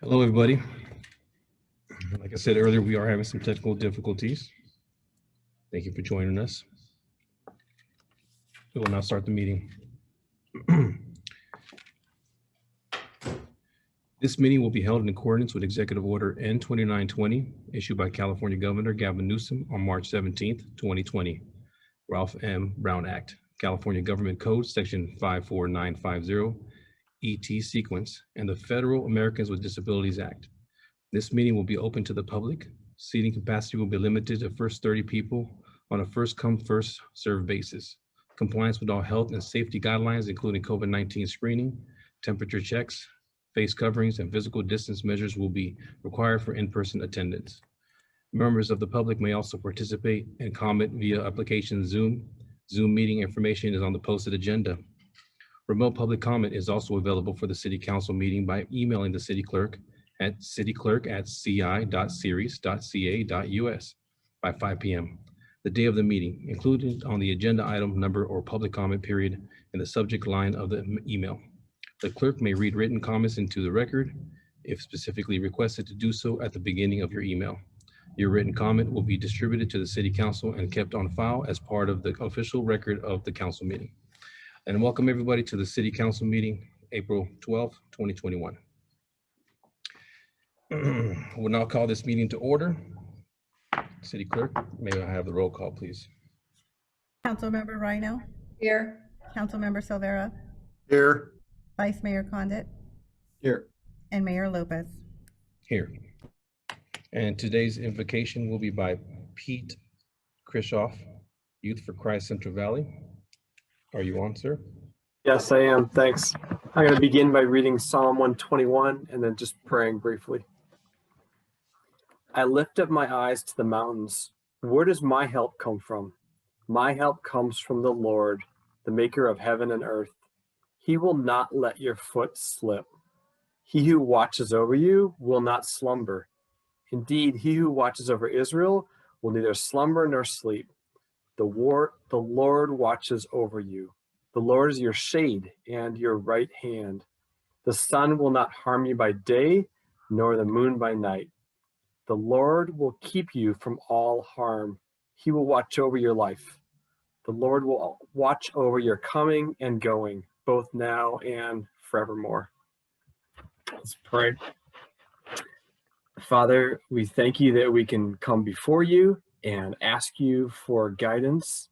Hello, everybody. Like I said earlier, we are having some technical difficulties. Thank you for joining us. We will now start the meeting. This meeting will be held in accordance with Executive Order N2920, issued by California Governor Gavin Newsom on March 17th, 2020. Ralph M. Brown Act, California Government Code, Section 54950, ET sequence, and the Federal Americans with Disabilities Act. This meeting will be open to the public. Seating capacity will be limited to first 30 people on a first come, first served basis. Compliance with all health and safety guidelines, including COVID-19 screening, temperature checks, face coverings, and physical distance measures will be required for in-person attendance. Members of the public may also participate and comment via application Zoom. Zoom meeting information is on the posted agenda. Remote public comment is also available for the City Council meeting by emailing the City Clerk at cityclerk@ci.series.ca.us by 5 p.m. The day of the meeting, included on the agenda item number or public comment period in the subject line of the email. The clerk may read written comments into the record if specifically requested to do so at the beginning of your email. Your written comment will be distributed to the City Council and kept on file as part of the official record of the council meeting. And welcome everybody to the City Council meeting, April 12th, 2021. We'll now call this meeting to order. City Clerk, may I have the roll call, please? Councilmember Rhino. Here. Councilmember Silvera. Here. Vice Mayor Condit. Here. And Mayor Lopez. Here. And today's invocation will be by Pete Krishoff, Youth for Christ Central Valley. Are you on, sir? Yes, I am. Thanks. I'm going to begin by reading Psalm 121 and then just praying briefly. I lift up my eyes to the mountains. Where does my help come from? My help comes from the Lord, the maker of heaven and earth. He will not let your foot slip. He who watches over you will not slumber. Indeed, he who watches over Israel will neither slumber nor sleep. The Lord watches over you. The Lord is your shade and your right hand. The sun will not harm you by day, nor the moon by night. The Lord will keep you from all harm. He will watch over your life. The Lord will watch over your coming and going, both now and forevermore. Let's pray. Father, we thank you that we can come before you and ask you for guidance.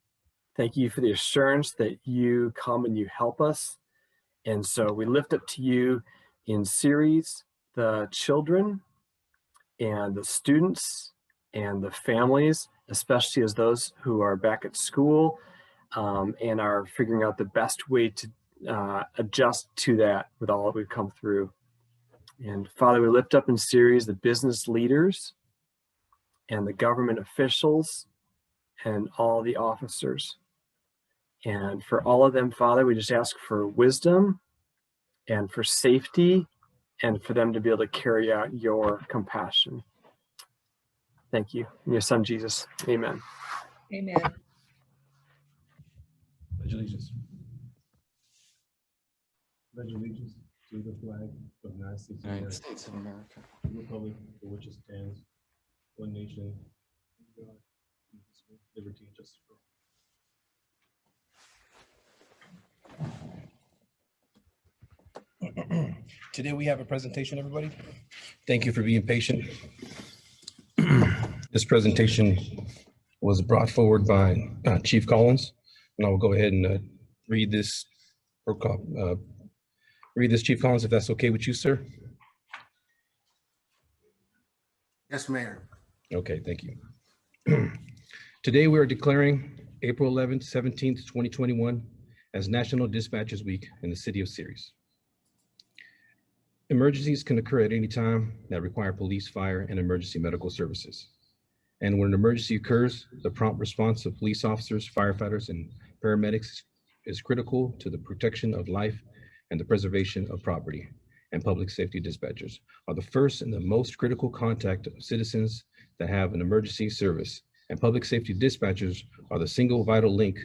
Thank you for the assurance that you come and you help us. And so we lift up to you in series the children and the students and the families, especially as those who are back at school and are figuring out the best way to adjust to that with all that we've come through. And Father, we lift up in series the business leaders and the government officials and all the officers. And for all of them, Father, we just ask for wisdom and for safety and for them to be able to carry out your compassion. Thank you. In your son, Jesus. Amen. Amen. Pledge allegiance. Pledge allegiance to the flag of the United States of America, the republic for which it stands, one nation, under God, liberty and justice for all. Today we have a presentation, everybody. Thank you for being patient. This presentation was brought forward by Chief Collins, and I will go ahead and read this. Read this, Chief Collins, if that's okay with you, sir. Yes, Mayor. Okay, thank you. Today we are declaring April 11th, 17th, 2021 as National Dispatchers Week in the city of Ceres. Emergencies can occur at any time that require police, fire, and emergency medical services. And when an emergency occurs, the prompt response of police officers, firefighters, and paramedics is critical to the protection of life and the preservation of property. And public safety dispatchers are the first and the most critical contact of citizens that have an emergency service. And public safety dispatchers are the single vital link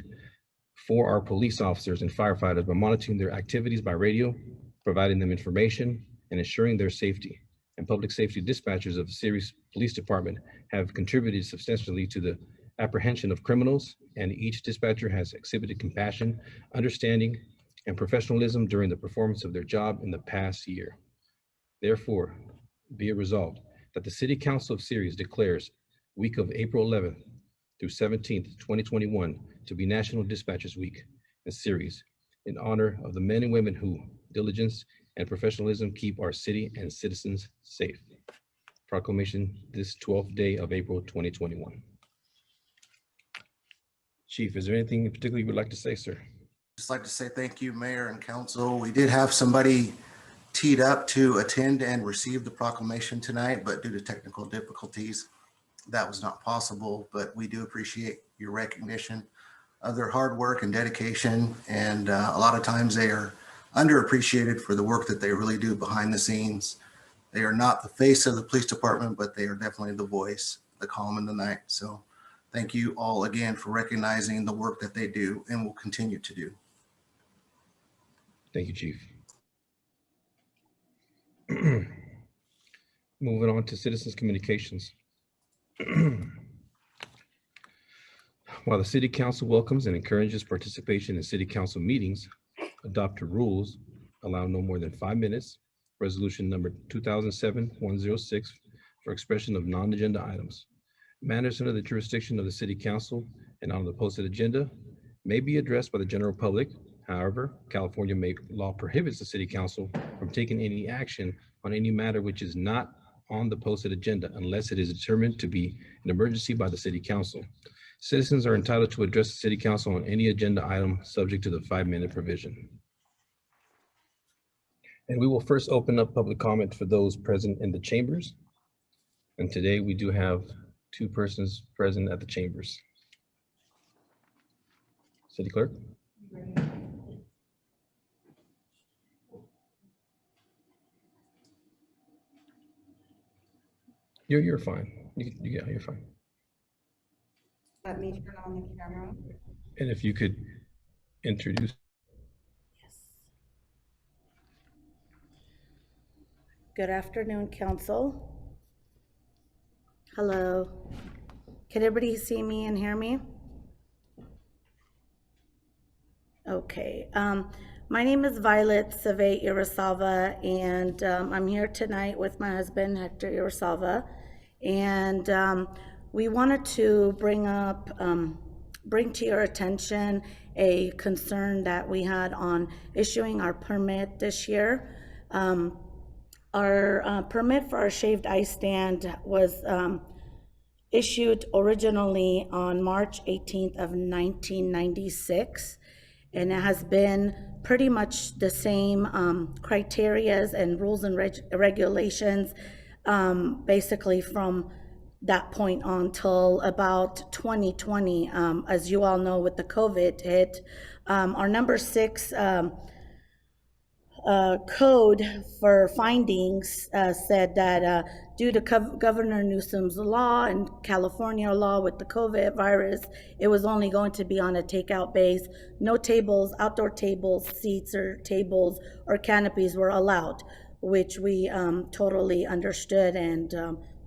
for our police officers and firefighters by monitoring their activities by radio, providing them information, and ensuring their safety. and public safety dispatchers of the Ceres Police Department have contributed substantially to the apprehension of criminals, and each dispatcher has exhibited compassion, understanding, and professionalism during the performance of their job in the past year. Therefore, be it resolved that the City Council of Ceres declares week of April 11th through 17th, 2021 to be National Dispatchers Week in Ceres in honor of the men and women who diligence and professionalism keep our city and citizens safe. Proclamation this 12th day of April 2021. Chief, is there anything in particular you would like to say, sir? Just like to say thank you, Mayor and Council. We did have somebody teed up to attend and receive the proclamation tonight, but due to technical difficulties, that was not possible. But we do appreciate your recognition of their hard work and dedication. And a lot of times they are underappreciated for the work that they really do behind the scenes. They are not the face of the police department, but they are definitely the voice, the calm in the night. So thank you all again for recognizing the work that they do and will continue to do. Thank you, Chief. Moving on to citizens' communications. While the City Council welcomes and encourages participation in City Council meetings, adopted rules allow no more than 5 minutes. Resolution number 2007-106 for expression of non-agenda items. Matters under the jurisdiction of the City Council and on the posted agenda may be addressed by the general public. However, California law prohibits the City Council from taking any action on any matter which is not on the posted agenda unless it is determined to be an emergency by the City Council. Citizens are entitled to address the City Council on any agenda item subject to the 5-minute provision. And we will first open up public comment for those present in the chambers. And today we do have 2 persons present at the chambers. City Clerk. You're fine. Yeah, you're fine. Let me turn on the camera. And if you could introduce. Yes. Good afternoon, Council. Hello. Can everybody see me and hear me? Okay. My name is Violet Save Irasalva, and I'm here tonight with my husband, Hector Irasalva. And we wanted to bring to your attention a concern that we had on issuing our permit this year. Our permit for our shaved ice stand was issued originally on March 18th of 1996, and it has been pretty much the same criterias and rules and regulations basically from that point on till about 2020. As you all know, with the COVID hit, our number 6 code for findings said that due to Governor Newsom's law and California law with the COVID virus, it was only going to be on a takeout base. No tables, outdoor tables, seats or tables or canopies were allowed, which we totally understood, and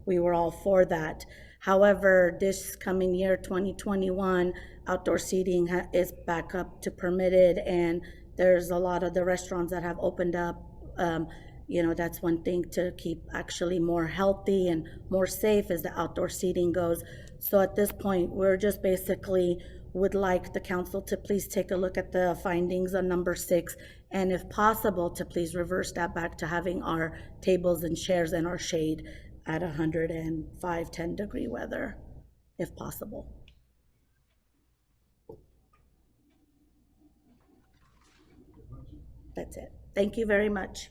we were all for that. However, this coming year, 2021, outdoor seating is back up to permitted, and there's a lot of the restaurants that have opened up. That's one thing to keep actually more healthy and more safe as the outdoor seating goes. So at this point, we're just basically would like the council to please take a look at the findings on number 6, and if possible, to please reverse that back to having our tables and chairs in our shade at 105, 10-degree weather, if possible. That's it. Thank you very much.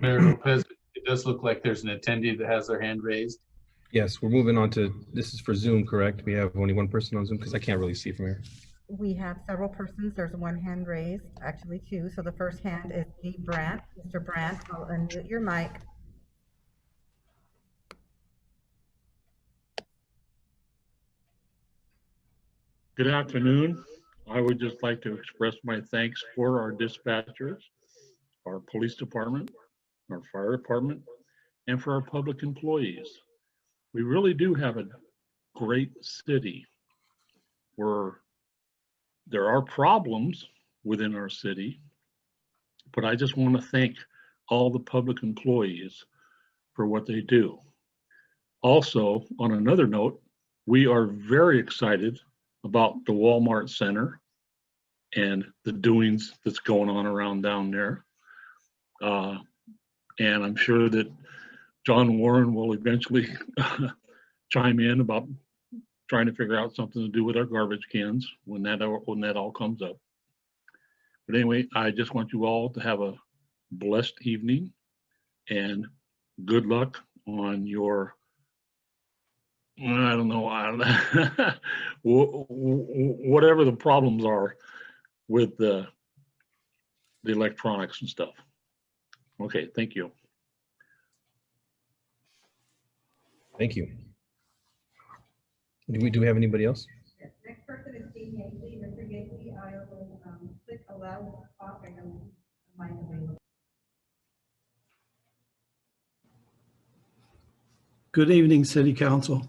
Mayor Lopez, it does look like there's an attendee that has their hand raised. Yes, we're moving on to, this is for Zoom, correct? We have only 1 person on Zoom because I can't really see from here. We have several persons. There's 1 hand raised, actually 2. So the first hand is D. Brandt. Mr. Brandt, I'll unmute your mic. Good afternoon. I would just like to express my thanks for our dispatchers, our police department, our fire department, and for our public employees. We really do have a great city where there are problems within our city, but I just want to thank all the public employees for what they do. Also, on another note, we are very excited about the Walmart Center and the doings that's going on around down there. And I'm sure that John Warren will eventually chime in about trying to figure out something to do with our garbage cans when that all comes up. But anyway, I just want you all to have a blessed evening and good luck on your, I don't know, whatever the problems are with the electronics and stuff. Okay, thank you. Thank you. Do we have anybody else? Yes, next person is Dean Yatley. Mr. Yatley, I will click allow to talk. I know mine available. Good evening, City Council.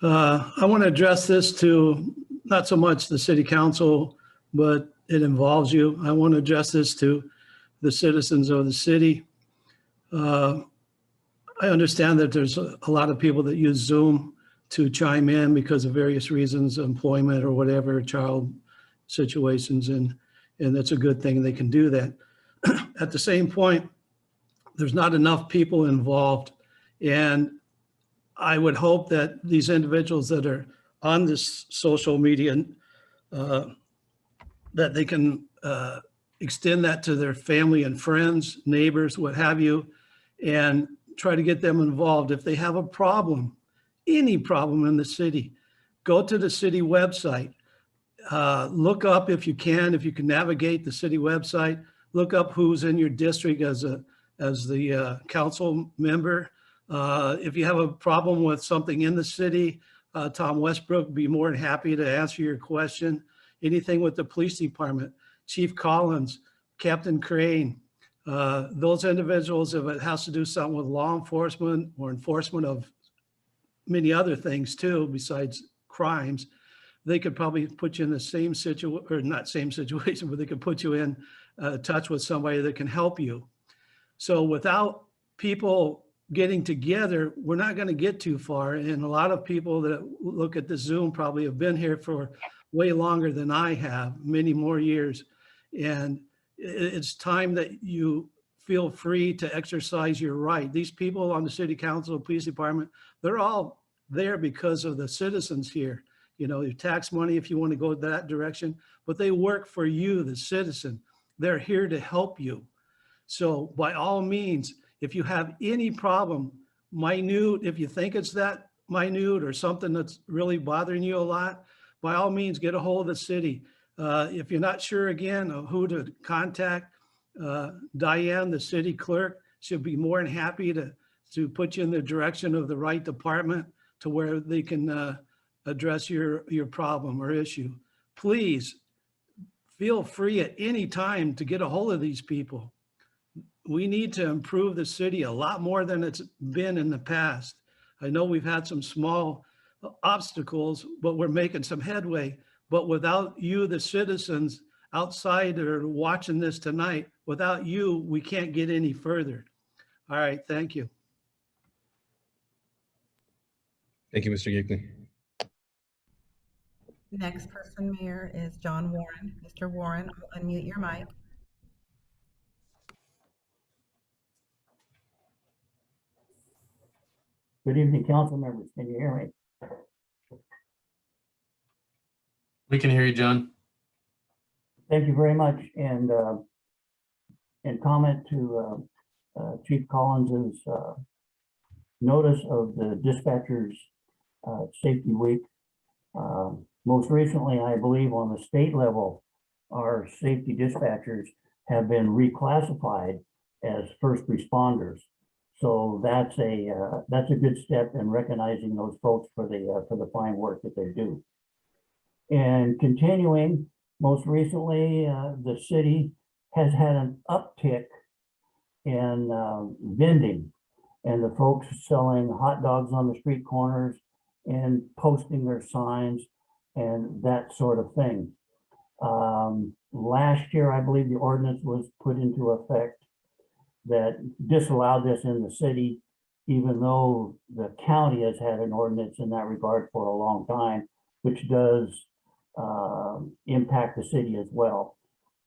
I want to address this to not so much the City Council, but it involves you. I want to address this to the citizens of the city. I understand that there's a lot of people that use Zoom to chime in because of various reasons, employment or whatever, child situations, and that's a good thing. They can do that. At the same point, there's not enough people involved, and I would hope that these individuals that are on this social media, that they can extend that to their family and friends, neighbors, what have you, and try to get them involved. If they have a problem, any problem in the city, go to the city website. Look up if you can navigate the city website, look up who's in your district as the council member. If you have a problem with something in the city, Tom Westbrook would be more than happy to answer your question. Anything with the police department, Chief Collins, Captain Crane, those individuals, if it has to do something with law enforcement or enforcement of many other things too, besides crimes, they could probably put you in the same situation, or not same situation, but they could put you in touch with somebody that can help you. So without people getting together, we're not going to get too far. And a lot of people that look at the Zoom probably have been here for way longer than I have, many more years. And it's time that you feel free to exercise your right. These people on the city council, police department, they're all there because of the citizens here. You know, your tax money, if you want to go that direction, but they work for you, the citizen. They're here to help you. So by all means, if you have any problem, minute, if you think it's that minute or something that's really bothering you a lot, by all means, get a hold of the city. If you're not sure again of who to contact, Diane, the city clerk, she'll be more than happy to put you in the direction of the right department to where they can address your problem or issue. Please feel free at any time to get a hold of these people. We need to improve the city a lot more than it's been in the past. I know we've had some small obstacles, but we're making some headway. But without you, the citizens outside that are watching this tonight, without you, we can't get any further. All right, thank you. Thank you, Mr. Yatley. Next person, Mayor, is John Warren. Mr. Warren, I'll unmute your mic. Good evening, council members. Can you hear me? We can hear you, John. Thank you very much. And in comment to Chief Collins's notice of the dispatchers safety week. Most recently, I believe on the state level, our safety dispatchers have been reclassified as first responders. So that's a good step in recognizing those folks for the fine work that they do. And continuing, most recently, the city has had an uptick in vending and the folks selling hot dogs on the street corners and posting their signs and that sort of thing. Last year, I believe the ordinance was put into effect that disallowed this in the city, even though the county has had an ordinance in that regard for a long time, which does impact the city as well.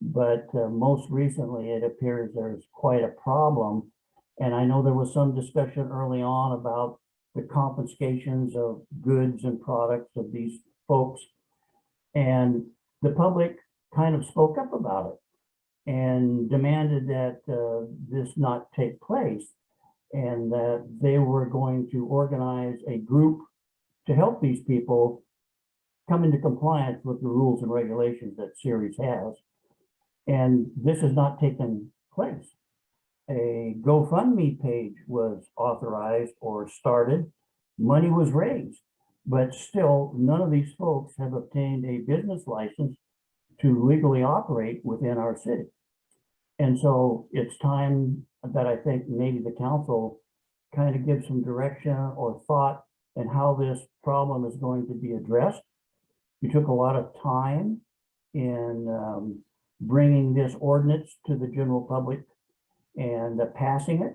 But most recently, it appears there's quite a problem. And I know there was some discussion early on about the confiscations of goods and products of these folks. And the public kind of spoke up about it and demanded that this not take place and that they were going to organize a group to help these people come into compliance with the rules and regulations that Ceres has. And this has not taken place. A GoFundMe page was authorized or started, money was raised, but still none of these folks have obtained a business license to legally operate within our city. And so it's time that I think maybe the council kind of gives some direction or thought in how this problem is going to be addressed. We took a lot of time in bringing this ordinance to the general public and passing it.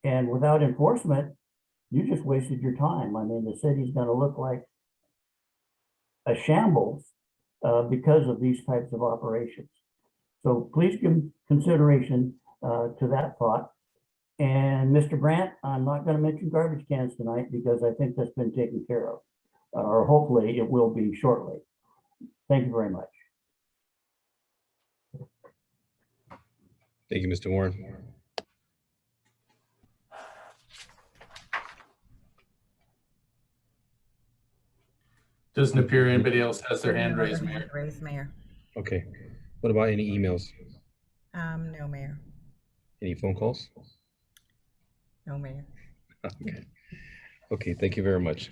And without enforcement, you just wasted your time. I mean, the city's going to look like a shambles because of these types of operations. So please give consideration to that thought. And Mr. Brandt, I'm not going to mention garbage cans tonight because I think that's been taken care of, or hopefully it will be shortly. Thank you very much. Thank you, Mr. Warren. Doesn't appear anybody else has their hand raised, Another Mayor. hand raised, Mayor. Okay. What about any emails? No, Mayor. Any phone calls? No, Mayor. Okay. Okay, thank you very much.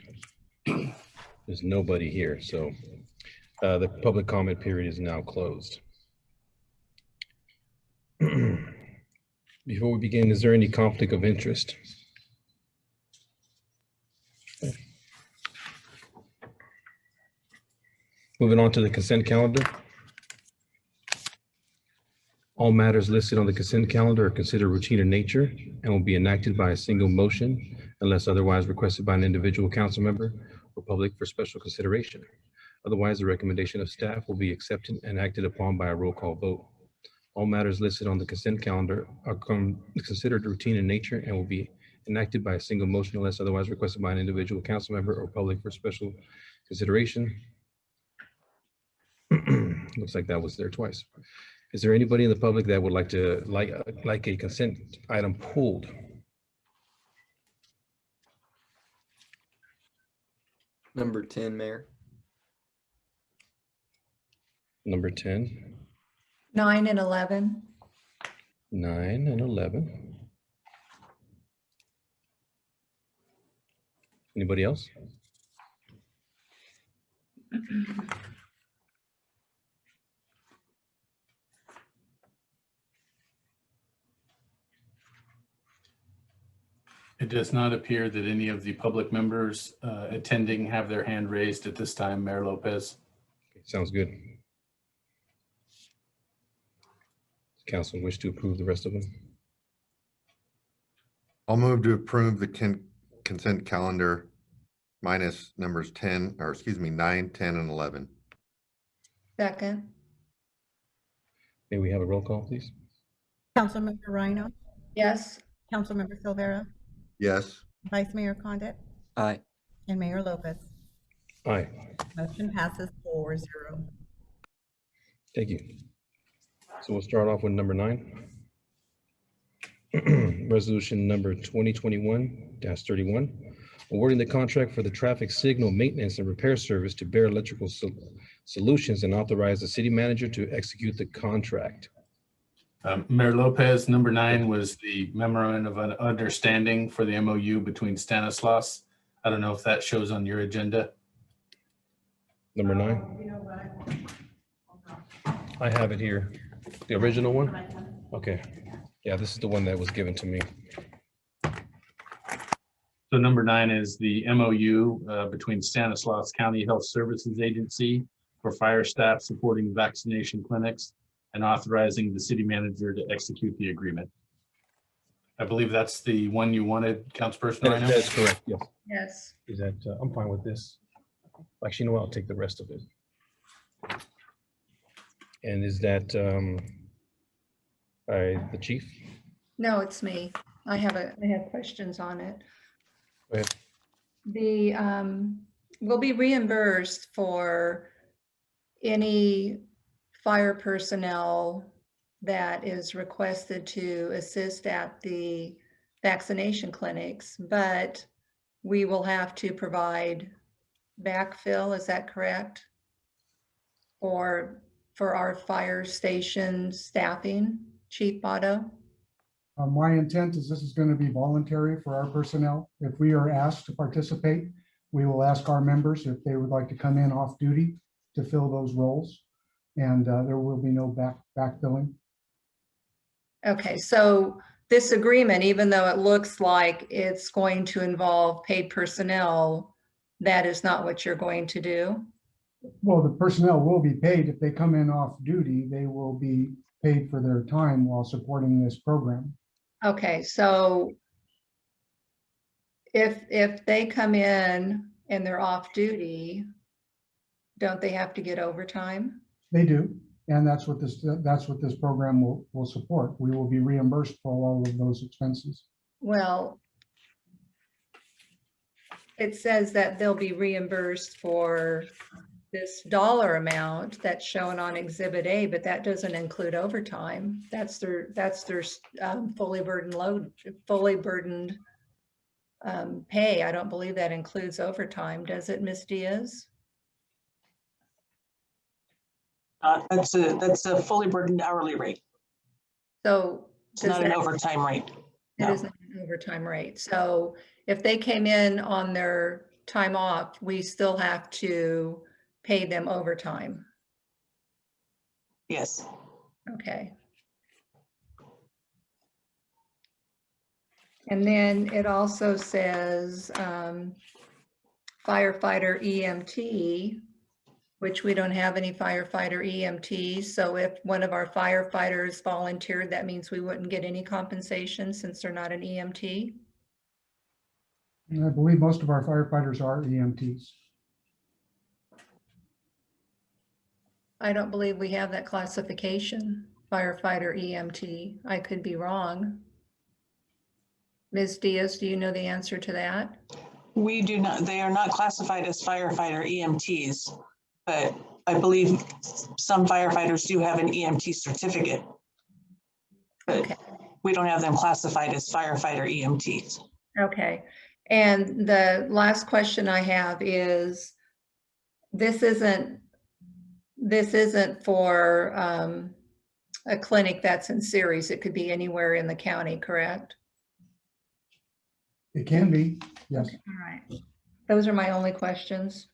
There's nobody here, so the public comment period is now closed. Before we begin, is there any conflict of interest? Moving on to the consent calendar. All matters listed on the consent calendar are considered routine in nature and will be enacted by a single motion unless otherwise requested by an individual council member or public for special consideration. Otherwise, the recommendation of staff will be accepted and acted upon by a roll call vote. All matters listed on the consent calendar are considered routine in nature and will be enacted by a single motion unless otherwise requested by an individual council member or public for special consideration. Looks like that was there twice. Is there anybody in the public that would like to like a consent item pulled? Number 10, Mayor. Number 10, 9 and 11. 9, and 11. Anybody else? It does not appear that any of the public members attending have their hand raised at this time, Mayor Lopez. Okay, sounds good. Does council wish to approve the rest of them? I'll move to approve the consent calendar minus numbers 10, or excuse me, 9, 10, and 11. Second. May we have a roll call, please? Councilmember Rhino, Yes. Councilmember Silvera, Yes. Vice Mayor Condit, Aye. and Mayor Lopez. Aye. Motion passes 4-0. Thank you. So we'll start off with number 9. Resolution number 2021-31, awarding the contract for the traffic signal maintenance and repair service to Bear Electrical Solutions and authorize the city manager to execute the contract. Mayor Lopez, number 9 was the memorandum of understanding for the MOU between Stanislaus. I don't know if that shows on your agenda. Number 9. You know what? I have it here. The original one? Okay. Yeah, this is the one that was given to me. So number 9 is the MOU between Stanislaus County Health Services Agency for fire staff supporting vaccination clinics and authorizing the city manager to execute the agreement. I believe that's the one you wanted, Councilperson Rhino? That's correct, yes. Yes. Is that, I'm fine with this. Actually, you know what, I'll take the rest of it. And is that by the chief? No, it's me. I have questions on it. Go ahead. We'll be reimbursed for any fire personnel that is requested to assist at the vaccination clinics, but we will have to provide backfill, is that correct? Or for our fire station staffing, Chief Otto? My intent is this is going to be voluntary for our personnel. If we are asked to participate, we will ask our members if they would like to come in off duty to fill those roles. And there will be no backfilling. Okay, so this agreement, even though it looks like it's going to involve paid personnel, that is not what you're going to do? Well, the personnel will be paid. If they come in off duty, they will be paid for their time while supporting this program. Okay, so if they come in and they're off duty, don't they have to get overtime? They do, and that's what this program will support. We will be reimbursed for all of those expenses. Well, it says that they'll be reimbursed for this dollar amount that's shown on Exhibit A, but that doesn't include overtime. That's their fully burdened pay. I don't believe that includes overtime. Does it, Ms. Diaz? That's a fully burdened hourly rate. So it's not an overtime rate. It is not an overtime rate. So if they came in on their time off, we still have to pay them overtime. Yes. Okay. And then it also says firefighter EMT, which we don't have any firefighter EMTs. So if one of our firefighters volunteered, that means we wouldn't get any compensation since they're not an EMT. And I believe most of our firefighters are EMTs. I don't believe we have that classification, firefighter EMT. I could be wrong. Ms. Diaz, do you know the answer to that? We do not, they are not classified as firefighter EMTs, but I believe some firefighters do have an EMT certificate. But okay, we don't have them classified as firefighter EMTs. Okay. And the last question I have is, this isn't for a clinic that's in Ceres. It could be anywhere in the county, correct? It can be, yes. Okay, all right. Those are my only questions.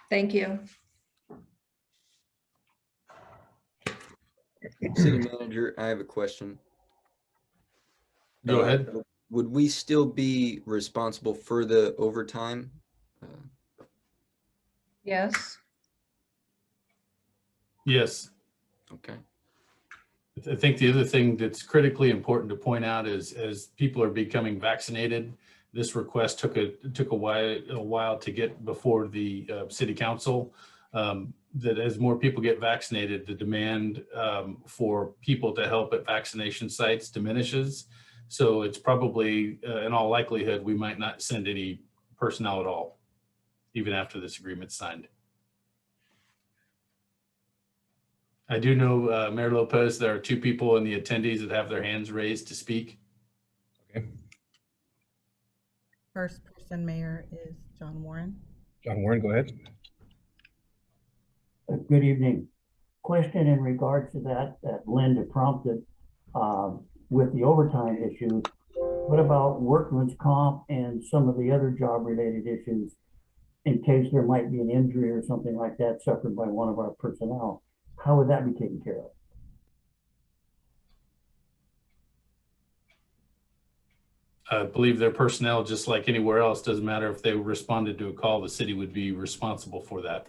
Thank you. City Manager, I have a question. Go ahead. Would we still be responsible for the overtime? Yes. Yes. Okay. I think the other thing that's critically important to point out is as people are becoming vaccinated, this request took a while to get before the city council. That as more people get vaccinated, the demand for people to help at vaccination sites diminishes. So it's probably, in all likelihood, we might not send any personnel at all, even after this agreement's signed. I do know, Mayor Lopez, there are 2 people in the attendees that have their hands raised to speak. Okay. First person, Mayor, is John Warren. John Warren, go ahead. Good evening. Question in regards to that Linda prompted with the overtime issue. What about workman's comp and some of the other job related issues? in case there might be an injury or something like that suffered by one of our personnel, how would that be taken care of? I believe their personnel, just like anywhere else, doesn't matter if they responded to a call, the city would be responsible for that.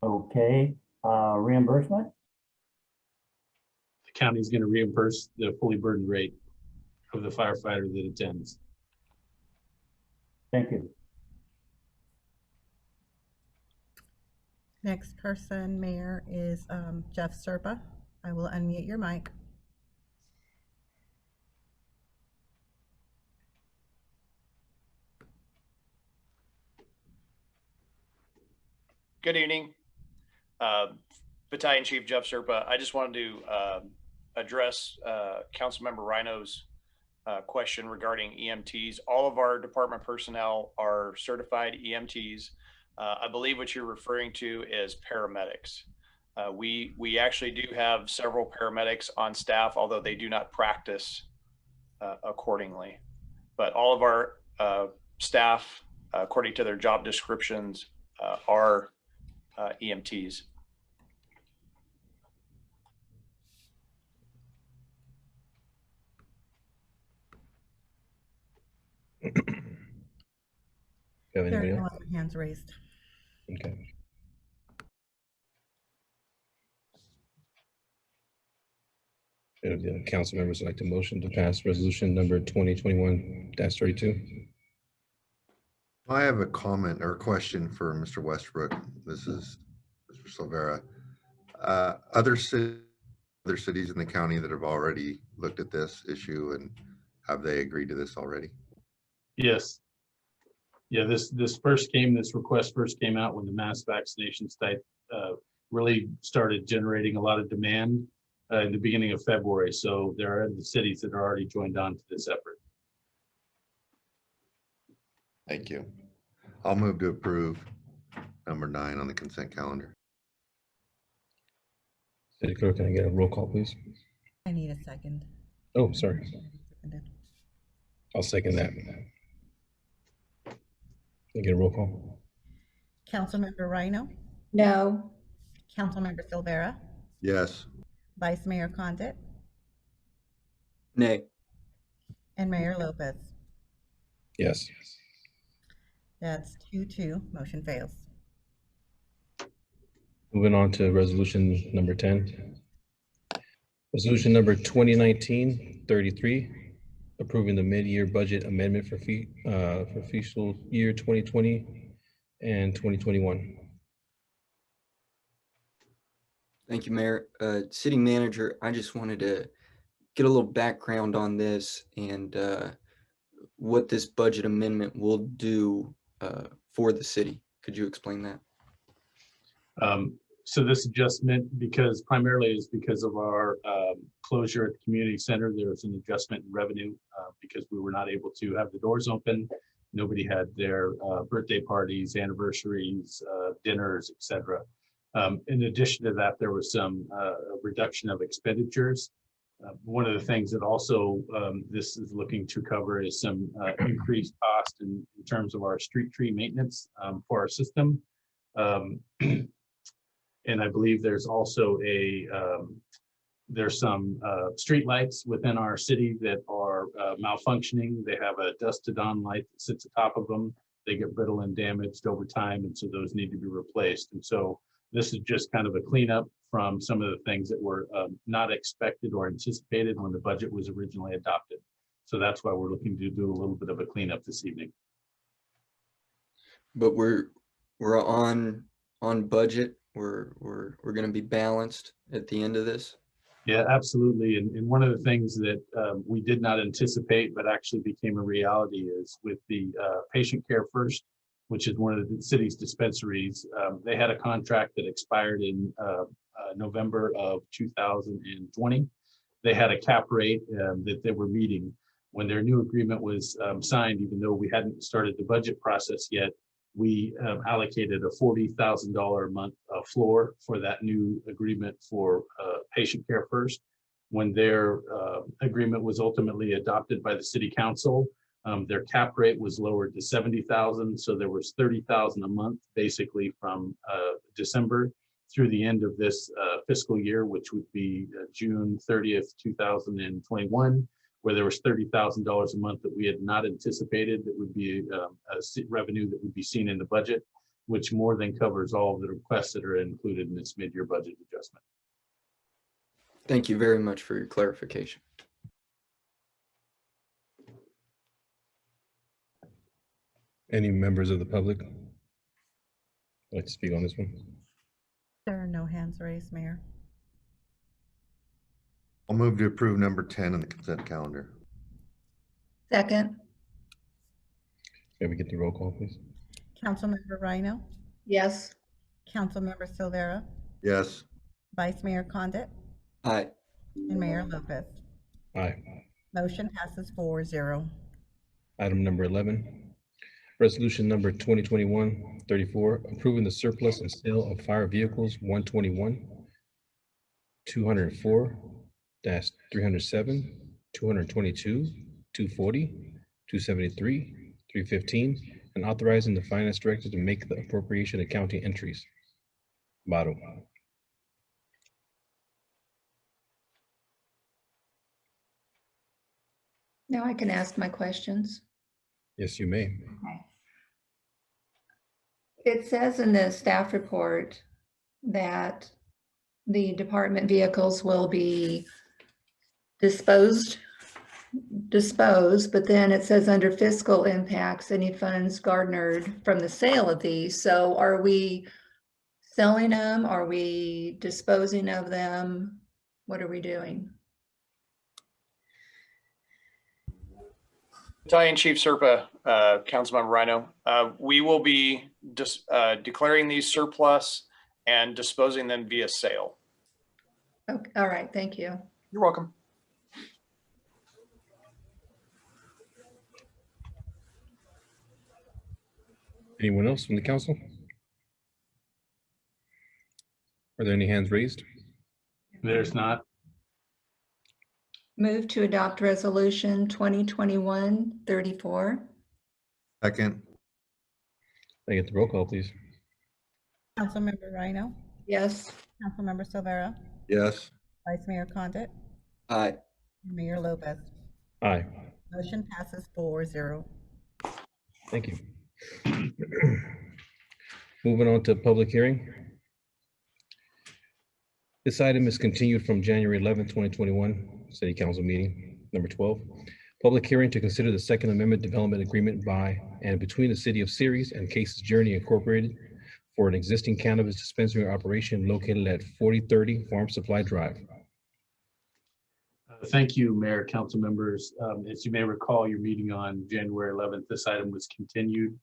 Okay, reimbursement? The county is going to reimburse the fully burdened rate of the firefighter that attends. Thank you. Next person, Mayor, is Jeff Serpa. I will unmute your mic. Good evening. Battalion Chief Jeff Serpa. I just wanted to address Councilmember Rhino's question regarding EMTs. All of our department personnel are certified EMTs. I believe what you're referring to is paramedics. We actually do have several paramedics on staff, although they do not practice accordingly. But all of our staff, according to their job descriptions, are EMTs. Have There anybody are no else? other hands raised. Okay. If the council members would like to motion to pass resolution number 2021-32. I have a comment or a question for Mr. Westbrook. This is Mr. Silvera. Other cities in the county that have already looked at this issue, and have they agreed to this already? Yes. Yeah, this request first came out when the mass vaccination site really started generating a lot of demand in the beginning of February. So there are the cities that are already joined on to this effort. Thank you. I'll move to approve number 9 on the consent calendar. City Clerk, can I get a roll call, please? I need a second. Oh, sorry. I'll second that. Can I get a roll call? Councilmember Rhino, No. Councilmember Silvera, Yes. Vice Mayor Condit, Nay. and Mayor Lopez. Yes. That's 2-2, motion fails. Moving on to resolution number 10. Resolution number 2019-33, approving the mid-year budget amendment for fiscal year 2020 and 2021. Thank you, Mayor. City Manager, I just wanted to get a little background on this and what this budget amendment will do for the city. Could you explain that? So this adjustment, primarily is because of our closure at the community center, there was an adjustment in revenue because we were not able to have the doors open. Nobody had their birthday parties, anniversaries, dinners, etc. In addition to that, there was some reduction of expenditures. One of the things that also this is looking to cover is some increased cost in terms of our street tree maintenance for our system. And I believe there's also there's some street lights within our city that are malfunctioning. They have a dusk to dawn light that sits atop of them. They get brittle and damaged over time, and so those need to be replaced. And so this is just kind of a cleanup from some of the things that were not expected or anticipated when the budget was originally adopted. So that's why we're looking to do a little bit of a cleanup this evening. But we're on budget. We're going to be balanced at the end of this. Yeah, absolutely. And one of the things that we did not anticipate, but actually became a reality, is with the Patient Care First, which is one of the city's dispensaries. They had a contract that expired in November of 2020. They had a cap rate that they were meeting. When their new agreement was signed, even though we hadn't started the budget process yet, we allocated a $40,000 a month floor for that new agreement for Patient Care First. When their agreement was ultimately adopted by the city council, Their cap rate was lowered to 70,000, so there was 30,000 a month, basically from December through the end of this fiscal year, which would be June 30th, 2021, where there was $30,000 a month that we had not anticipated that would be revenue that would be seen in the budget, which more than covers all of the requests that are included in this mid-year budget adjustment. Thank you very much for your clarification. Any members of the public like to speak on this one? There are no hands raised, Mayor. I'll move to approve number 10 on the consent calendar. Second, Can we get the roll call, please? Councilmember Rhino, yes. Councilmember Silvera, Yes. Vice Mayor Condit, Aye. and Mayor Lopez. Aye. Motion passes 4-0. Item number 11, resolution number 2021-34, approving the surplus and sale of fire vehicles 121, 204-307, 222, 240, 273, 315, and authorizing the finance director to make the appropriation accounting entries. Bottom. Now I can ask my questions. Yes, you may. Okay. It says in the staff report that the department vehicles will be disposed, but then it says under fiscal impacts, any funds garnered from the sale of these. So are we selling them? Are we disposing of them? What are we doing? Battalion Chief Serpa, Councilmember Rhino, we will be declaring these surplus and disposing them via sale. Okay, all right, thank you. You're welcome. Anyone else from the council? Are there any hands raised? There's not. Move to adopt resolution 2021-34. Second. Can I get the roll call, please? Councilmember Rhino, Yes. Councilmember Silvera, Yes. Vice Mayor Condit, Aye. and Mayor Lopez. Aye. Motion passes 4-0. Thank you. Moving on to public hearing. This item is continued from January 11th, 2021, City Council meeting, number 12. Public hearing to consider the Second Amendment Development Agreement by and between the City of Ceres and Cases Journey Incorporated for an existing cannabis dispensary operation located at 4030 Farm Supply Drive. Thank you, Mayor, council members. As you may recall, your meeting on January 11th, this item was continued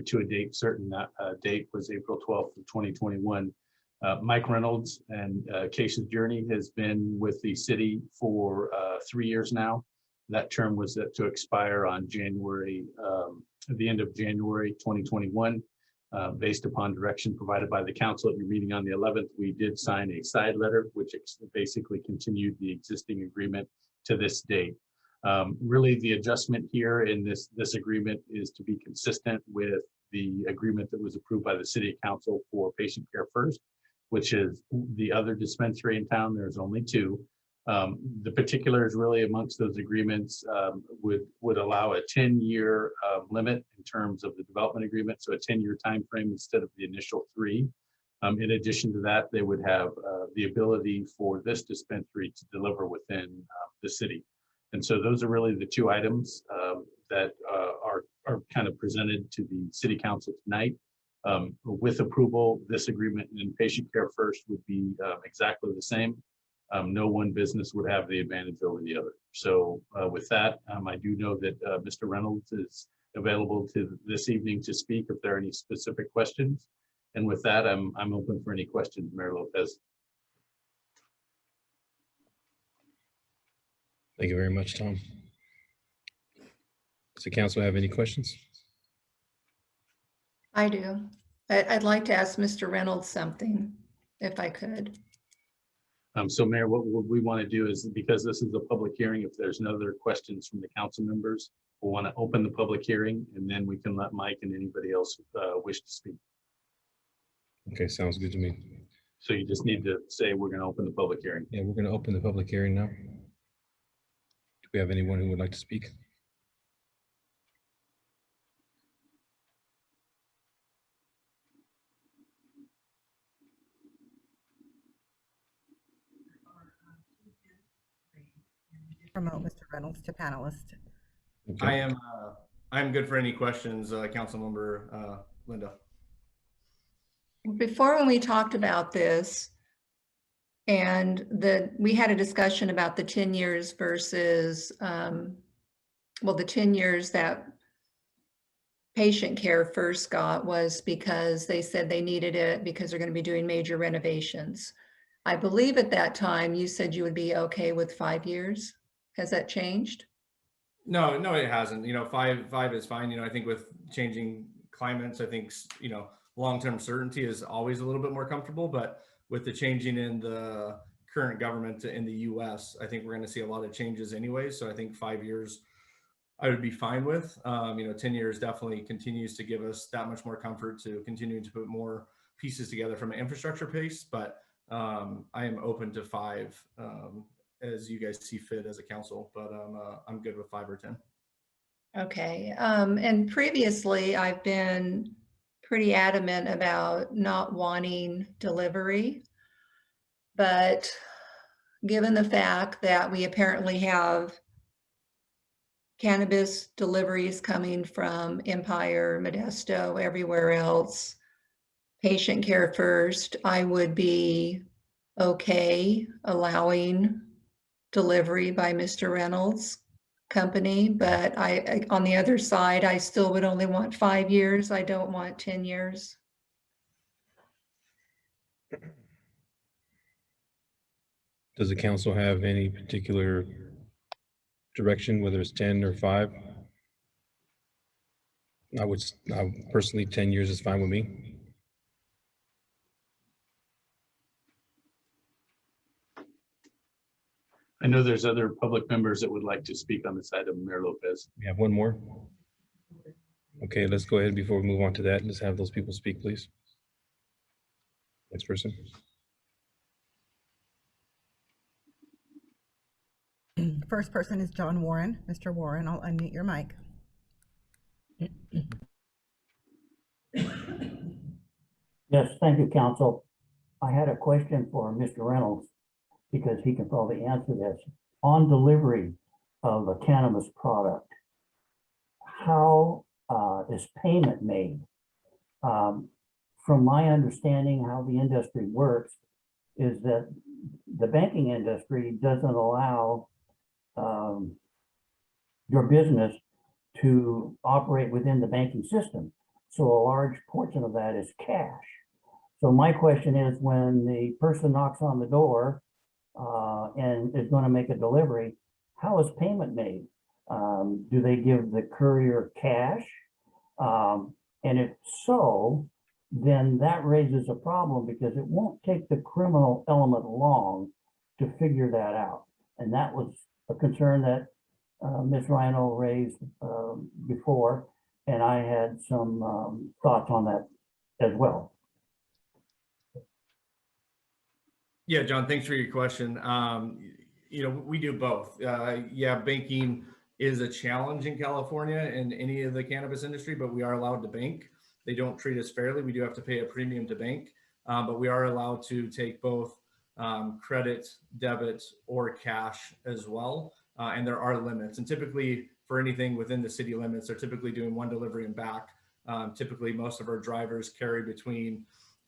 to a date certain. That date was April 12th of 2021. Mike Reynolds and Cases Journey has been with the city for 3 years now. That term was to expire on January, at the end of January 2021. Based upon direction provided by the council at your meeting on the 11th, we did sign a side letter, which basically continued the existing agreement to this date. Really, the adjustment here in this agreement is to be consistent with the agreement that was approved by the city council for Patient Care First, which is the other dispensary in town. There's only two. The particulars really amongst those agreements would allow a 10-year limit in terms of the development agreement, so a 10-year time frame instead of the initial 3. In addition to that, they would have the ability for this dispensary to deliver within the city. And so those are really the two items that are kind of presented to the city council tonight. With approval, this agreement in Patient Care First would be exactly the same. No one business would have the advantage over the other. So with that, I do know that Mr. Reynolds is available to this evening to speak if there are any specific questions. And with that, I'm open for any questions, Mayor Lopez. Thank you very much, Tom. Does the council have any questions? I do. I'd like to ask Mr. Reynolds something, if I could. So Mayor, what we want to do is, because this is a public hearing, if there's no other questions from the council members we'll want to open the public hearing, and then we can let Mike and anybody else wish to speak. Okay, sounds good to me. So you just need to say we're going to open the public hearing. Yeah, we're going to open the public hearing now. Do we have anyone who would like to speak? Promote Mr. Reynolds to panelist. Okay. I'm good for any questions, Councilmember Linda. Before, when we talked about this, and we had a discussion about the 10 years versus, well, the 10 years that patient care first got was because they said they needed it because they're going to be doing major renovations. I believe at that time you said you would be okay with 5 years. Has that changed? No, it hasn't. Five is fine. I think with changing climates, I think, long-term certainty is always a little bit more comfortable, but with the changing in the current government in the US, I think we're going to see a lot of changes anyway. So I think 5 years I would be fine with. 10 years definitely continues to give us that much more comfort to continuing to put more pieces together from an infrastructure pace, but I am open to 5 as you guys see fit as a council, but I'm good with 5 or 10. Okay. And previously I've been pretty adamant about not wanting delivery, but given the fact that we apparently have cannabis deliveries coming from Empire, Modesto, everywhere else, patient care first, I would be okay allowing delivery by Mr. Reynolds' company, but I on the other side, I still would only want 5 years. I don't want 10 years. Does the council have any particular direction, whether it's 10 or 5? I personally, 10 years is fine with me. I know there's other public members that would like to speak on this item, Mayor Lopez. We have one more. Okay, let's go ahead before we move on to that. Let's have those people speak, please. Next person. First person is John Warren. Mr. Warren, I'll unmute your mic. Yes, thank you, council. I had a question for Mr. Reynolds because he can probably answer this. On delivery of a cannabis product, how is payment made? From my understanding, how the industry works is that the banking industry doesn't allow your business to operate within the banking system. So a large portion of that is cash. So my question is, when the person knocks on the door and is going to make a delivery, how is payment made? Do they give the courier cash? And if so, then that raises a problem because it won't take the criminal element long to figure that out. And that was a concern that Ms. Rhino raised before, and I had some thoughts on that as well. Yeah, John, thanks for your question. We do both. Yeah, banking is a challenge in California and any of the cannabis industry, but we are allowed to bank. They don't treat us fairly. We do have to pay a premium to bank, but we are allowed to take both credit, debit, or cash as well. And there are limits. And typically for anything within the city limits, they're typically doing one delivery and back. Typically most of our drivers carry between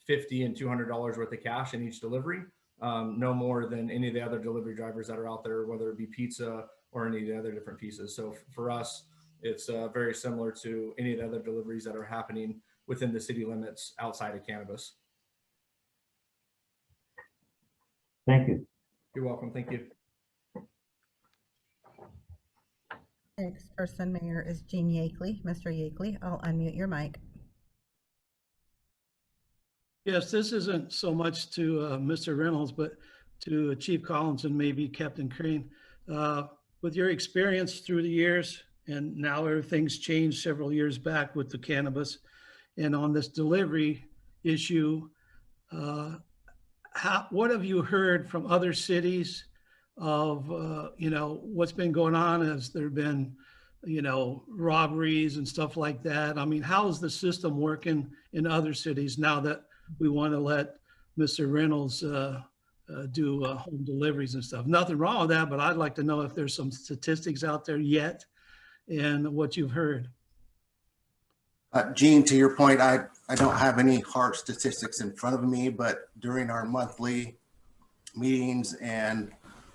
$50 and $200 worth of cash in each delivery. No more than any of the other delivery drivers that are out there, whether it be pizza or any of the other different pieces. So for us, it's very similar to any of the other deliveries that are happening within the city limits outside of cannabis. Thank you. You're welcome. Thank you. Next person, Mayor, is Gene Yakely. Mr. Yakely, I'll unmute your mic. Yes, this isn't so much to Mr. Reynolds, but to Chief Collins and maybe Captain Crane. With your experience through the years And now everything's changed several years back with the cannabis. And on this delivery issue, what have you heard from other cities of, what's been going on? Has there been, robberies and stuff like that? I mean, how is the system working in other cities now that we want to let Mr. Reynolds do home deliveries and stuff? Nothing wrong with that, but I'd like to know if there's some statistics out there yet and what you've heard. Gene, to your point, I don't have any hard statistics in front of me, but during our monthly meetings and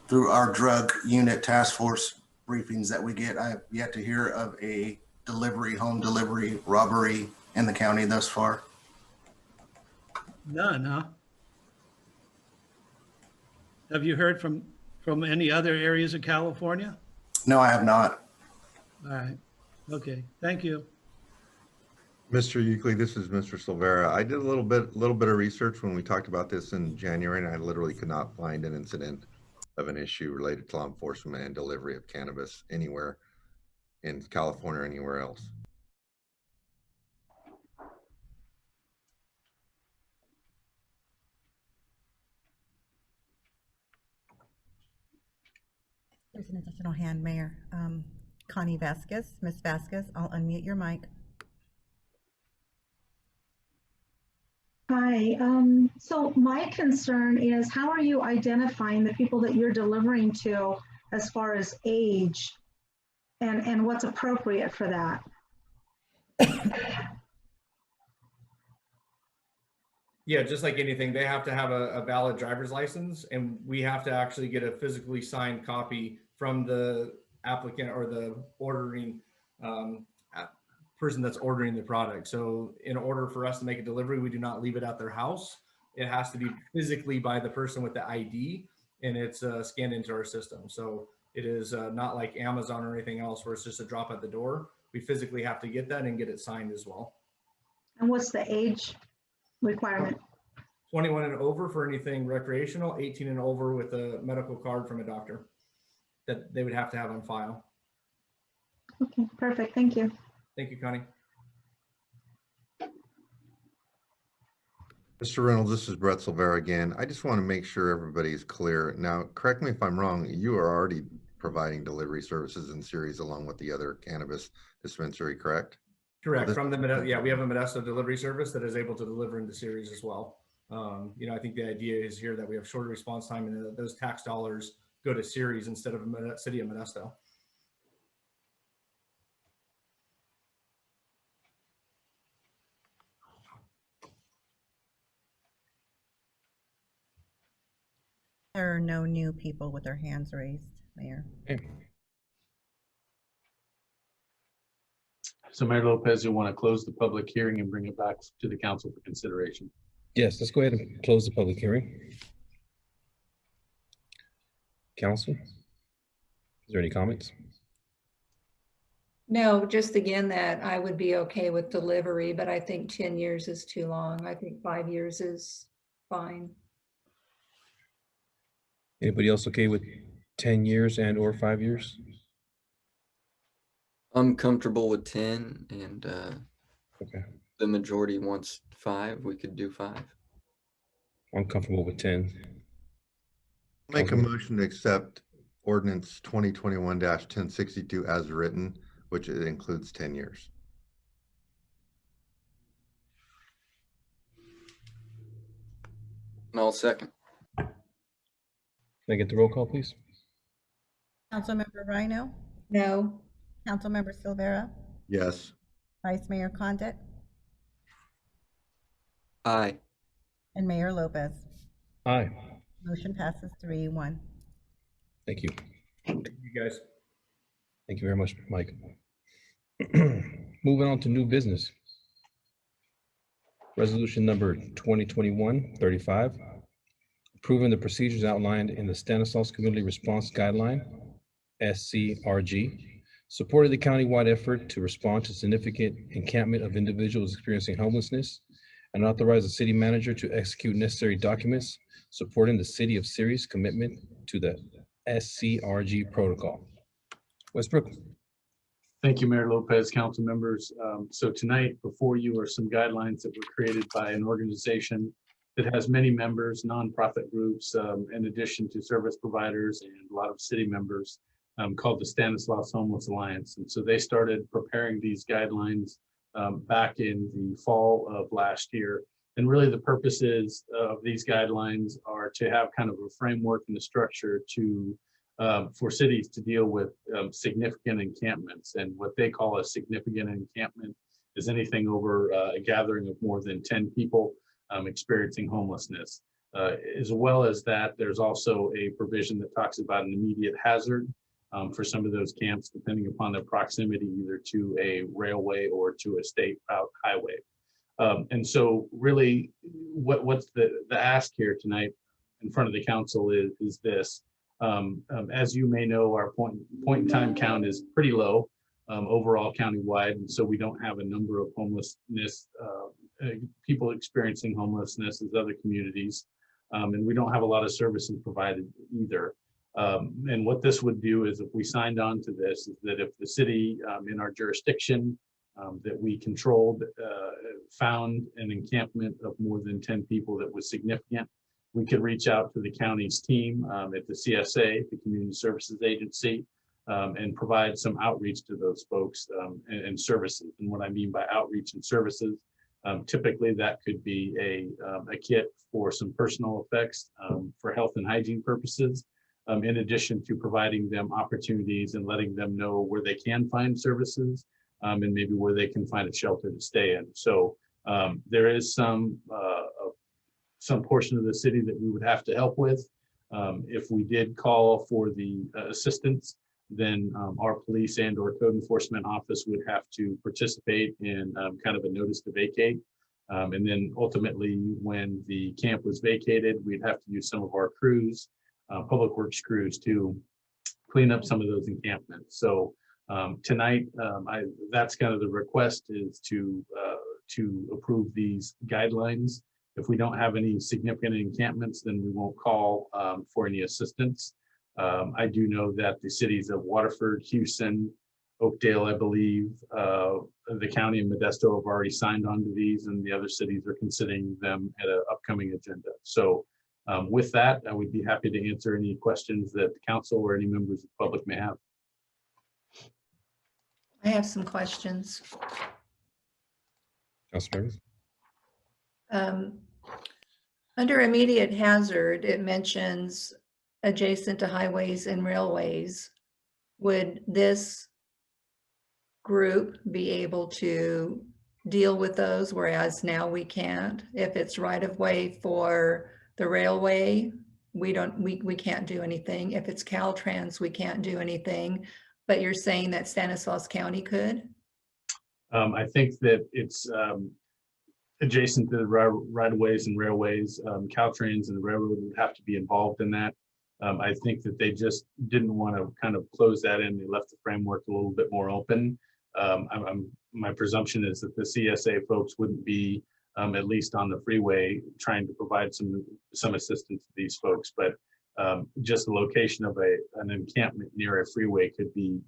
through our drug unit task force briefings that we get, I have yet to hear of a home delivery robbery in the county thus far. None, huh? Have you heard from any other areas of California? No, I have not. All right. Okay. Thank you. Mr. Euclid, this is Mr. Silvera. I did a little bit of research when we talked about this in January, and I literally could not find an incident of an issue related to law enforcement and delivery of cannabis anywhere in California or anywhere else. There's an additional hand, Mayor. Connie Vasquez. Ms. Vasquez, I'll unmute your mic. Hi, so my concern is how are you identifying the people that you're delivering to as far as age and what's appropriate for that? Yeah, just like anything, they have to have a valid driver's license, and we have to actually get a physically signed copy from the applicant or the ordering person that's ordering the product. So in order for us to make a delivery, we do not leave it at their house. It has to be physically by the person with the ID, and it's scanned into our system. So it is not like Amazon or anything else where it's just a drop at the door. We physically have to get that and get it signed as well. And what's the age requirement? 21 and over for anything recreational, 18 and over with a medical card from a doctor that they would have to have on file. Okay, perfect. Thank you. Thank you, Connie. Mr. Reynolds, this is Brett Silvera again. I just want to make sure everybody's clear. Now, correct me if I'm wrong, you are already providing delivery services in series along with the other cannabis dispensary, correct? Correct. From the, yeah, we have a Modesto delivery service that is able to deliver into series as well. I think the idea is here that we have shorter response time and those tax dollars go to series instead of City of Modesto. There are no new people with their hands raised, Mayor. Okay. So Mayor Lopez, you want to close the public hearing and bring it back to the council for consideration? Yes, let's go ahead and close the public hearing. Council, is there any comments? No, just again that I would be okay with delivery, but I think 10 years is too long. I think 5 years is fine. Anybody else okay with 10 years and or 5 years? I'm comfortable with 10, and Okay. the majority wants 5. We could do 5. I'm comfortable with 10. Make a motion to accept ordinance 2021-1062 as written, which it includes 10 years. And I'll second. Can I get the roll call, please? Councilmember Rhino, No. Councilmember Silvera, Yes. Vice Mayor Condit, Aye. and Mayor Lopez. Aye. Motion passes 3-1. Thank you. Thank you, guys. Thank you very much, Mike. Moving on to new business. Resolution number 2021-35, approving the procedures outlined in the Stanislaus Community Response Guideline, SCRG, supported the countywide effort to respond to significant encampment of individuals experiencing homelessness, and authorized the city manager to execute necessary documents supporting the city of Ceres' commitment to the SCRG protocol. Westbrook. Thank you, Mayor Lopez, council members. So tonight before you are some guidelines that were created by an organization that has many members, nonprofit groups, in addition to service providers and a lot of city members, called the Stanislaus Homeless Alliance. And so they started preparing these guidelines back in the fall of last year. And really the purposes of these guidelines are to have kind of a framework and a structure to for cities to deal with significant encampments. And what they call a significant encampment is anything over a gathering of more than 10 people experiencing homelessness. As well as that, there's also a provision that talks about an immediate hazard for some of those camps, depending upon their proximity either to a railway or to a state route highway. And so really what's the ask here tonight in front of the council is this. As you may know, our point in time count is pretty low overall countywide, and so we don't have a number of homelessness people experiencing homelessness as other communities, and we don't have a lot of services provided either. And what this would do is, if we signed on to this, is that if the city in our jurisdiction that we controlled found an encampment of more than 10 people that was significant, we could reach out to the county's team at the CSA, the Community Services Agency, and provide some outreach to those folks and services. And what I mean by outreach and services, typically that could be a kit for some personal effects for health and hygiene purposes, in addition to providing them opportunities and letting them know where they can find services and maybe where they can find a shelter to stay in. So there is some portion of the city that we would have to help with. If we did call for the assistance, then our police and or code enforcement office would have to participate in kind of a notice to vacate. And then ultimately, when the camp was vacated, we'd have to use some of our crews, public works crews, to clean up some of those encampments. So tonight, that's kind of the request, is to approve these guidelines. If we don't have any significant encampments, then we won't call for any assistance. I do know that the cities of Waterford, Houston, Oakdale, I believe, the county and Modesto have already signed on to these, and the other cities are considering them at an upcoming agenda. So with that, I would be happy to answer any questions that the council or any members of the public may have. I have some questions. Councilor Davis? Under immediate hazard, it mentions adjacent to highways and railways. Would this group be able to deal with those, whereas now we can't? If it's right of way for the railway, we can't do anything. If it's Caltrans, we can't do anything. But you're saying that Stanislaus County could? I think that it's adjacent to the right-of-ways and railways. Caltrans and the railroad would have to be involved in that. I think that they just didn't want to kind of close that in. They left the framework a little bit more open. My presumption is that the CSA folks wouldn't be, at least on the freeway, trying to provide some assistance to these folks. But just the location of an encampment near a freeway could be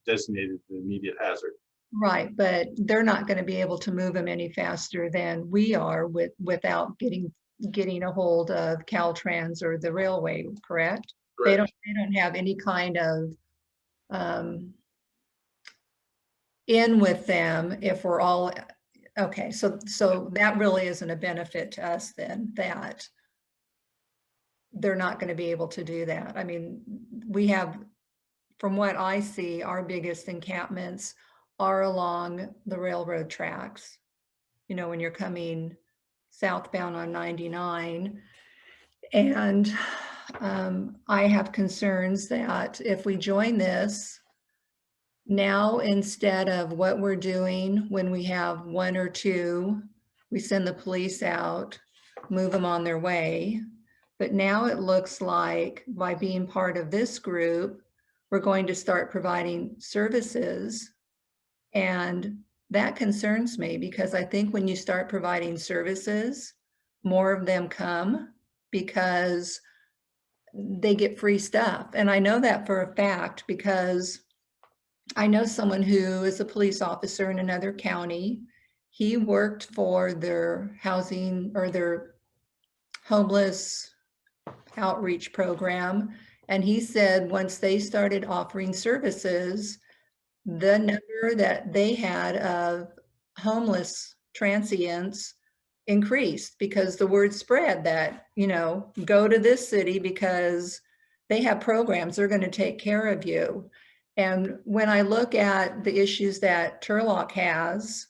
designated an immediate hazard. Right, but they're not going to be able to move them any faster than we are without getting a hold of Caltrans or the railway, correct? They don't have any kind of in with them if we're all okay. So that really isn't a benefit to us then, that they're not going to be able to do that. I mean, we have, from what I see, our biggest encampments are along the railroad tracks. You know, when you're coming southbound on 99. And I have concerns that if we join this now, instead of what we're doing when we have one or two, we send the police out, move them on their way. But now it looks like by being part of this group, we're going to start providing services. And that concerns me, because I think when you start providing services, more of them come because they get free stuff. And I know that for a fact, because I know someone who is a police officer in another county. He worked for their housing or their homeless outreach program. And he said once they started offering services, the number that they had of homeless transients increased because the word spread that, you know, go to this city because they have programs, they're going to take care of you. And when I look at the issues that Turlock has,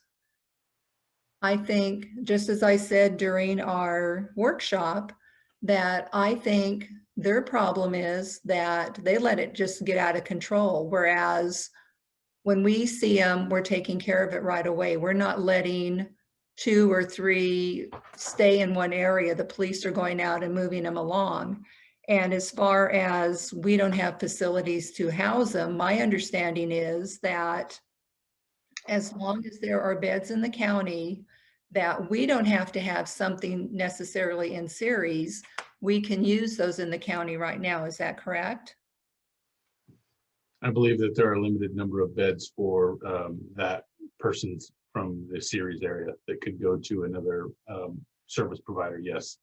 I think, just as I said during our workshop, that I think their problem is that they let it just get out of control. Whereas when we see them, we're taking care of it right away. We're not letting 2 or 3 stay in one area. The police are going out and moving them along. And as far as we don't have facilities to house them, my understanding is that as long as there are beds in the county, that we don't have to have something necessarily in series, we can use those in the county right now. Is that correct? I believe that there are a limited number of beds for that person's from the series area that could go to another service provider, yes.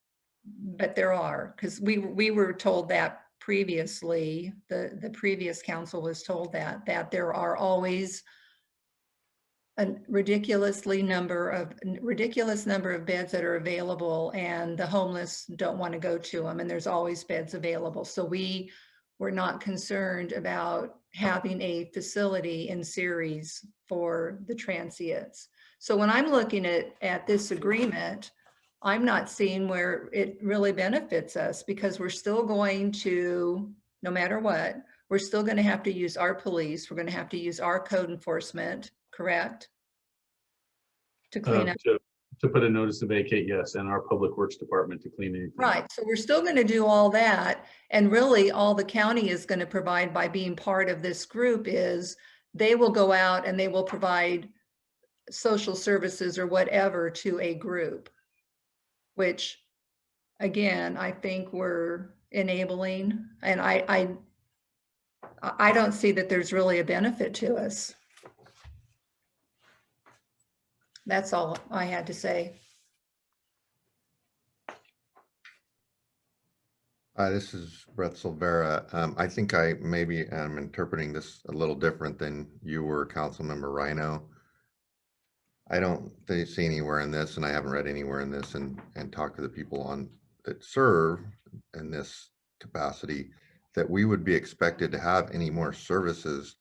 But there are, because we were told that previously, the previous council was told that there are always a ridiculous number of beds that are available, and the homeless don't want to go to them, and there's always beds available. So we were not concerned about having a facility in series for the transients. So when I'm looking at this agreement, I'm not seeing where it really benefits us, because we're still going to, no matter what, we're still going to have to use our police. We're going to have to use our code enforcement, correct? To clean up. To put a notice to vacate, yes, and our public works department to clean anything. Right, so we're still going to do all that. And really all the county is going to provide by being part of this group is they will go out and they will provide social services or whatever to a group, which again, I think we're enabling, and I don't see that there's really a benefit to us. That's all I had to say. This is Brett Silvera. I think I maybe am interpreting this a little different than you were, Councilmember Rhino. I don't see anywhere in this, and I haven't read anywhere in this and talked to the people on that serve in this capacity, that we would be expected to have any more services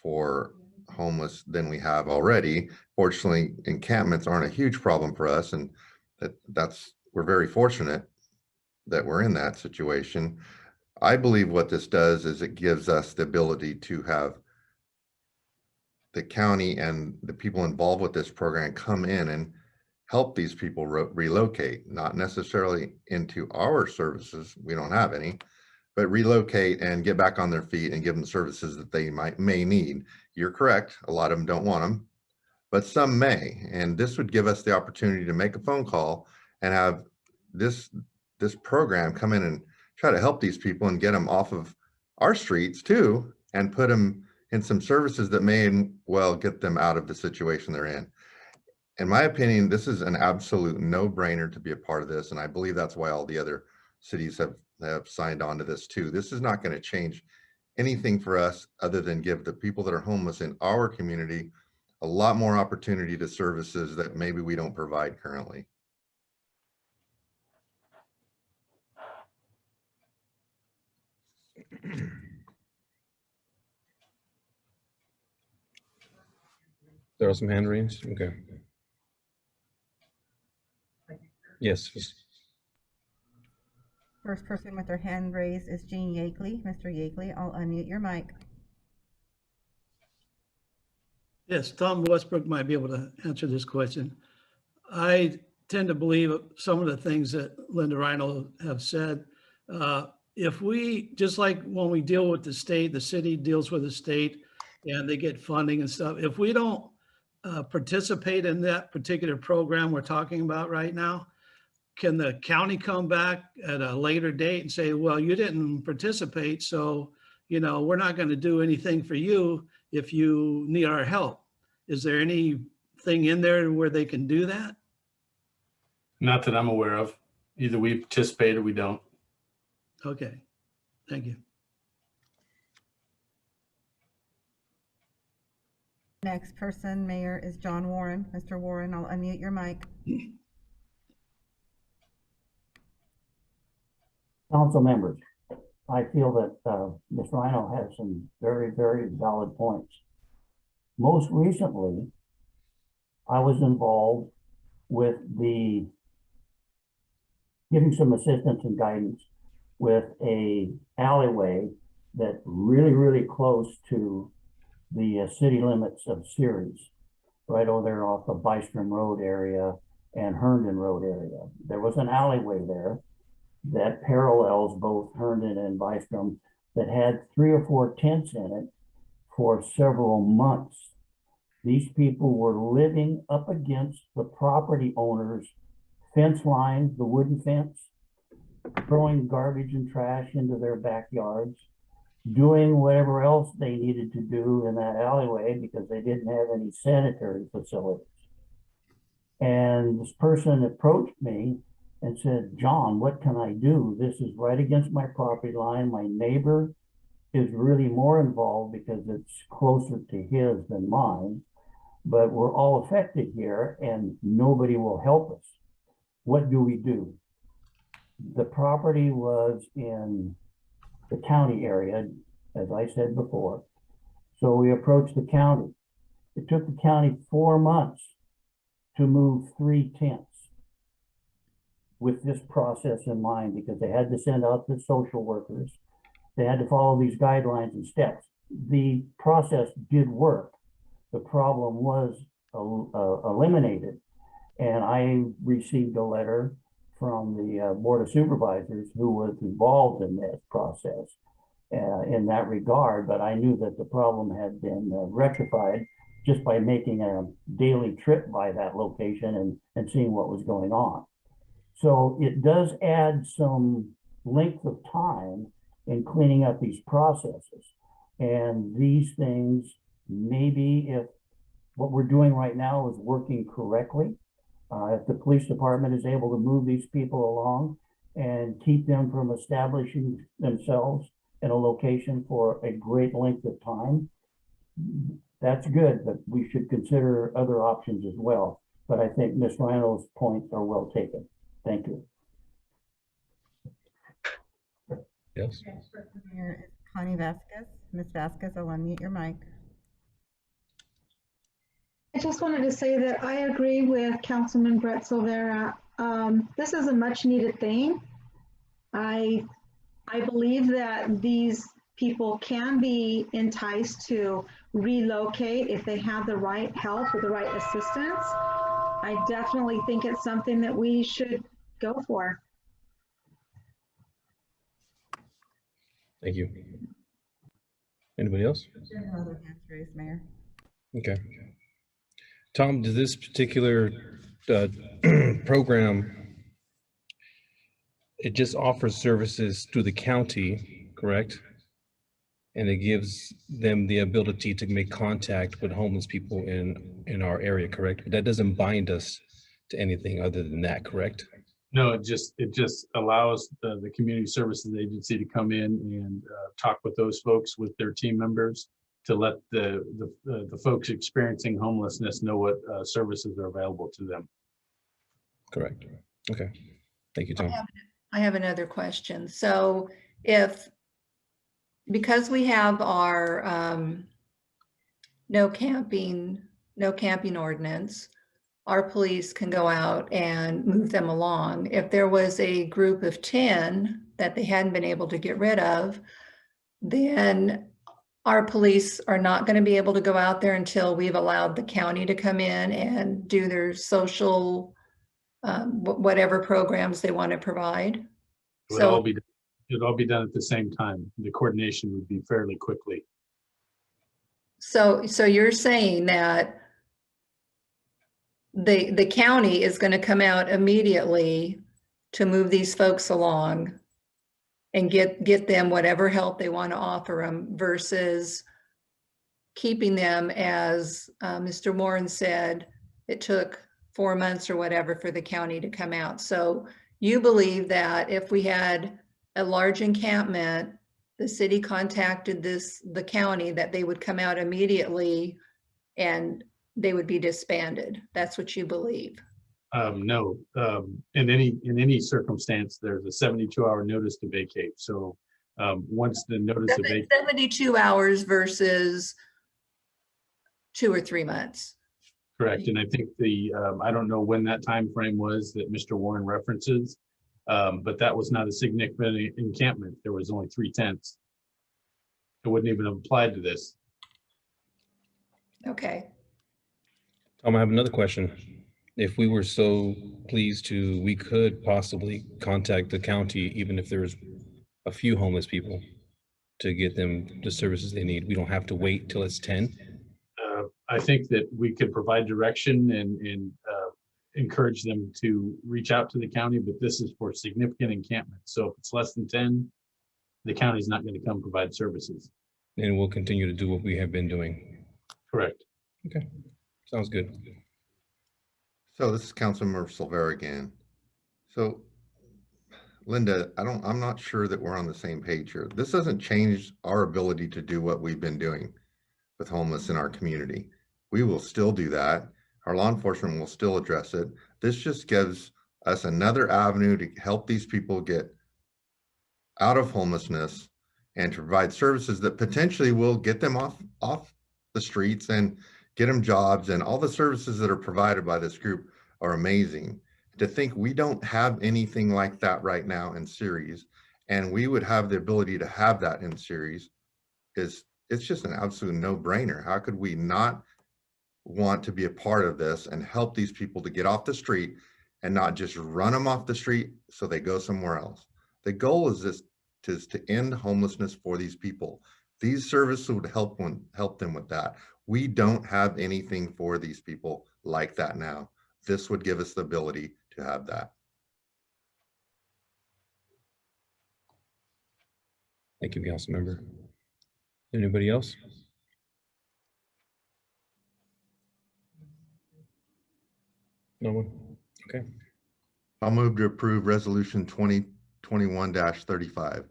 for homeless than we have already. Fortunately, encampments aren't a huge problem for us, and we're very fortunate that we're in that situation. I believe what this does is it gives us the ability to have the county and the people involved with this program come in and help these people relocate, not necessarily into our services, we don't have any, but relocate and get back on their feet and give them services that they may need. You're correct, a lot of them don't want them, but some may. And this would give us the opportunity to make a phone call and have this program come in and try to help these people and get them off of our streets too, and put them in some services that may well get them out of the situation they're in. In my opinion, this is an absolute no-brainer to be a part of this, and I believe that's why all the other cities have signed on to this too. This is not going to change anything for us other than give the people that are homeless in our community a lot more opportunity to services that maybe we don't provide currently. There are some hand raised. Okay. Yes. First person with their hand raised is Gene Yakely. Mr. Yakely, I'll unmute your mic. Yes, Tom Westbrook might be able to answer this question. I tend to believe some of the things that Linda Rhino have said. If we, just like when we deal with the state, the city deals with the state and they get funding and stuff, if we don't participate in that particular program we're talking about right now, can the county come back at a later date and say, well, you didn't participate, so, you know, we're not going to do anything for you, if you need our help. Is there anything in there where they can do that? Not that I'm aware of. Either we participate or we don't. Okay, thank you. Next person, Mayor, is John Warren. Mr. Warren, I'll unmute your mic. Council members, I feel that Ms. Rhino has some very, very valid points. Most recently, I was involved with giving some assistance and guidance with a alleyway that really close to the city limits of Ceres, right over there off the Bystrom Road area and Herndon Road area. There was an alleyway there that parallels both Herndon and Bystrom that had 3 or 4 tents in it for several months. These people were living up against the property owner's fence line, the wooden fence, throwing garbage and trash into their backyards, doing whatever else they needed to do in that alleyway because they didn't have any sanitary facilities. And this person approached me and said, John, what can I do? This is right against my property line. My neighbor is really more involved because it's closer to his than mine, but we're all affected here and nobody will help us. What do we do? The property was in the county area, as I said before. So we approached the county. It took the county 4 months to move 3 tents with this process in mind because they had to send out the social workers. They had to follow these guidelines and steps. The process did work. The problem was eliminated. And I received a letter from the Board of Supervisors who was involved in this process in that regard, but I knew that the problem had been rectified just by making a daily trip by that location and seeing what was going on. So it does add some length of time in cleaning up these processes. And these things, maybe if what we're doing right now is working correctly, if the police department is able to move these people along and keep them from establishing themselves in a location for a great length of time, that's good, but we should consider other options as well. But I think Ms. Rhino's points are well taken. Thank you. Yes. Next person, Mayor, is Connie Vasquez. Ms. Vasquez, I'll unmute your mic. I just wanted to say that I agree with Councilman Brett Silvera. This is a much needed thing. I believe that these people can be enticed to relocate if they have the right help or the right assistance. I definitely think it's something that we should go for. Thank you. Anybody else? No other hands raised, Mayor. Okay. Tom, does this particular program, it just offers services through the county, correct? And it gives them the ability to make contact with homeless people in our area, correct? But that doesn't bind us to anything other than that, correct? No, it just allows the community services agency to come in and talk with those folks, with their team members, to let the folks experiencing homelessness know what services are available to them. Correct. Okay. Thank you, Tom. I have another question. So because we have our no camping ordinance, our police can go out and move them along. If there was a group of 10 that they hadn't been able to get rid of, then our police are not going to be able to go out there until we've allowed the county to come in and do their social, whatever programs they want to provide. It'd all be done at the same time. The coordination would be fairly quickly. So you're saying that the county is going to come out immediately to move these folks along and get them whatever help they want to offer them, versus keeping them, as Mr. Warren said, it took 4 months or whatever for the county to come out. So you believe that if we had a large encampment, the city contacted the county, that they would come out immediately and they would be disbanded. That's what you believe. No, in any circumstance, there's a 72-hour notice to vacate. So once the notice to vacate, 72 hours versus 2 or 3 months. correct. And I think I don't know when that time frame was that Mr. Warren references, but that was not a significant encampment. There was only 3 tents. It wouldn't even have applied to this. Okay. Tom, I have another question. If we were so pleased to, we could possibly contact the county, even if there's a few homeless people, to get them the services they need. We don't have to wait till it's 10. I think that we could provide direction and encourage them to reach out to the county, but this is for significant encampments. So if it's less than 10, the county's not going to come provide services. And we'll continue to do what we have been doing. Correct. Okay, sounds good. So this is Councilmember Silvera again. So Linda, I'm not sure that we're on the same page here. This doesn't change our ability to do what we've been doing with homeless in our community. We will still do that. Our law enforcement will still address it. This just gives us another avenue to help these people get out of homelessness and to provide services that potentially will get them off the streets and get them jobs. And all the services that are provided by this group are amazing. To think we don't have anything like that right now in Ceres, and we would have the ability to have that in Ceres, it's just an absolute no-brainer. How could we not want to be a part of this and help these people to get off the street and not just run them off the street so they go somewhere else? The goal is to end homelessness for these people. These services would help them with that. We don't have anything for these people like that now. This would give us the ability to have that. Thank you, Council Member. Anybody else? No one? Okay. I'll move to approve resolution 2021-35.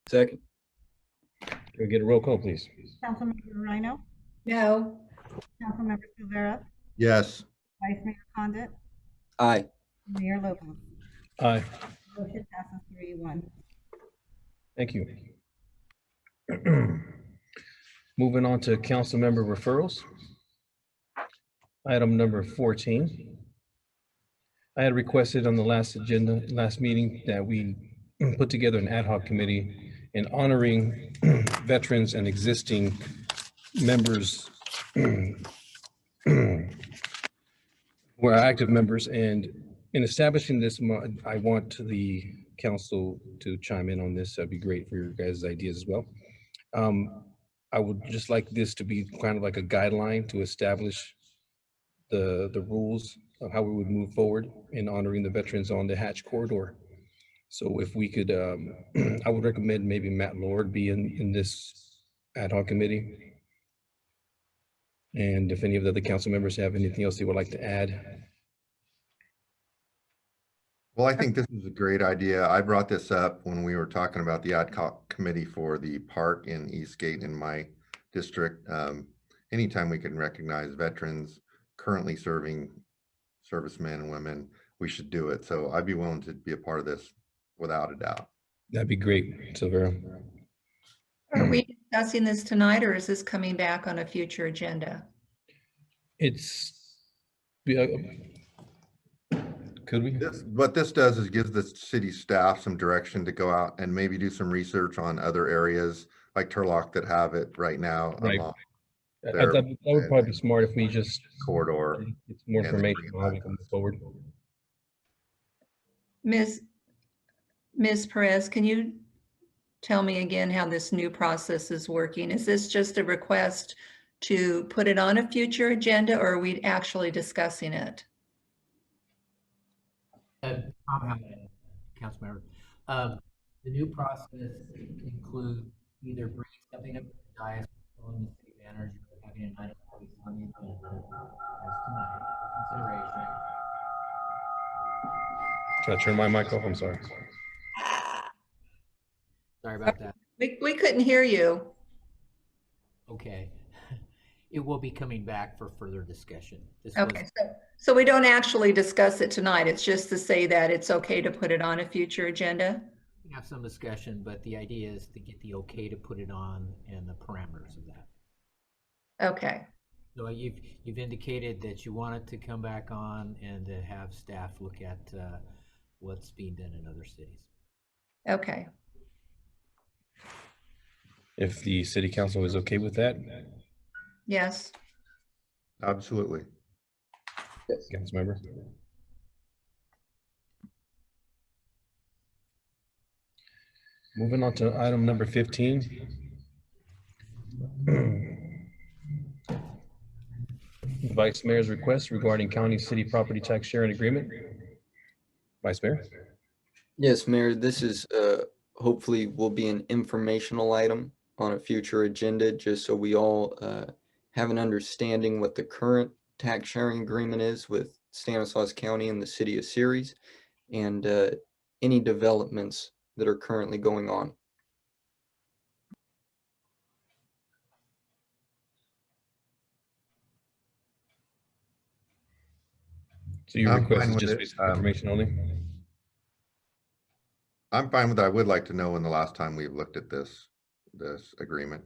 Second. Can we get a roll call, please? Councilmember Rhino, No. Councilmember Silvera, Yes. Vice Mayor Condit, Aye. Mayor Lopez. Aye. Motion passes 3-1. Thank you. Moving on to council member referrals. Item number 14. I had requested on the last meeting, that we put together an ad hoc committee in honoring veterans and existing members who are active members. And in establishing this, I want the council to chime in on this. That'd be great for your guys' ideas as well. I would just like this to be kind of like a guideline to establish the rules of how we would move forward in honoring the veterans on the Hatch corridor. So if we could, I would recommend maybe Matt Lord be in this ad hoc committee. And if any of the other council members have anything else they would like to add. Well, I think this is a great idea. I brought this up when we were talking about the ad hoc committee for the park in Eastgate in my district. Anytime we can recognize veterans currently serving servicemen and women, we should do it. So I'd be willing to be a part of this without a doubt. That'd be great, Silvera. Are we discussing this tonight, or is this coming back on a future agenda? Could we? What this does is gives the city staff some direction to go out and maybe do some research on other areas like Turlock that have it right now. Right. Along That would probably be smart if we just corridor. It's more information on how we can move forward. Ms. Perez, can you tell me again how this new process is working? Is this just a request to put it on a future agenda, or are we actually discussing it? Council member, the new process includes either bringing something up to the dais, telling the city manager having an item placed on the agenda as tonight for consideration. Can I turn my mic off? I'm sorry. Sorry about that. We couldn't hear you. Okay. It will be coming back for further discussion. This Okay, was, so we don't actually discuss it tonight. It's just to say that it's okay to put it on a future agenda. we have some discussion, but the idea is to get the okay to put it on and the parameters of that. Okay. So you've indicated that you want it to come back on and to have staff look at what's being done in other cities. Okay. If the city council is okay with that. Yes. Absolutely. Yes. Councilmember. Moving on to item number 15. Vice Mayor's request regarding county city property tax sharing agreement. Vice Mayor. Yes, Mayor, this is hopefully will be an informational item on a future agenda, just so we all have an understanding what the current tax sharing agreement is with Stanislaus County and the city of Ceres, and any developments that are currently going on. So your I'm request fine is with just it. basic information only? I'm fine with that. I would like to know when the last time we've looked at this agreement.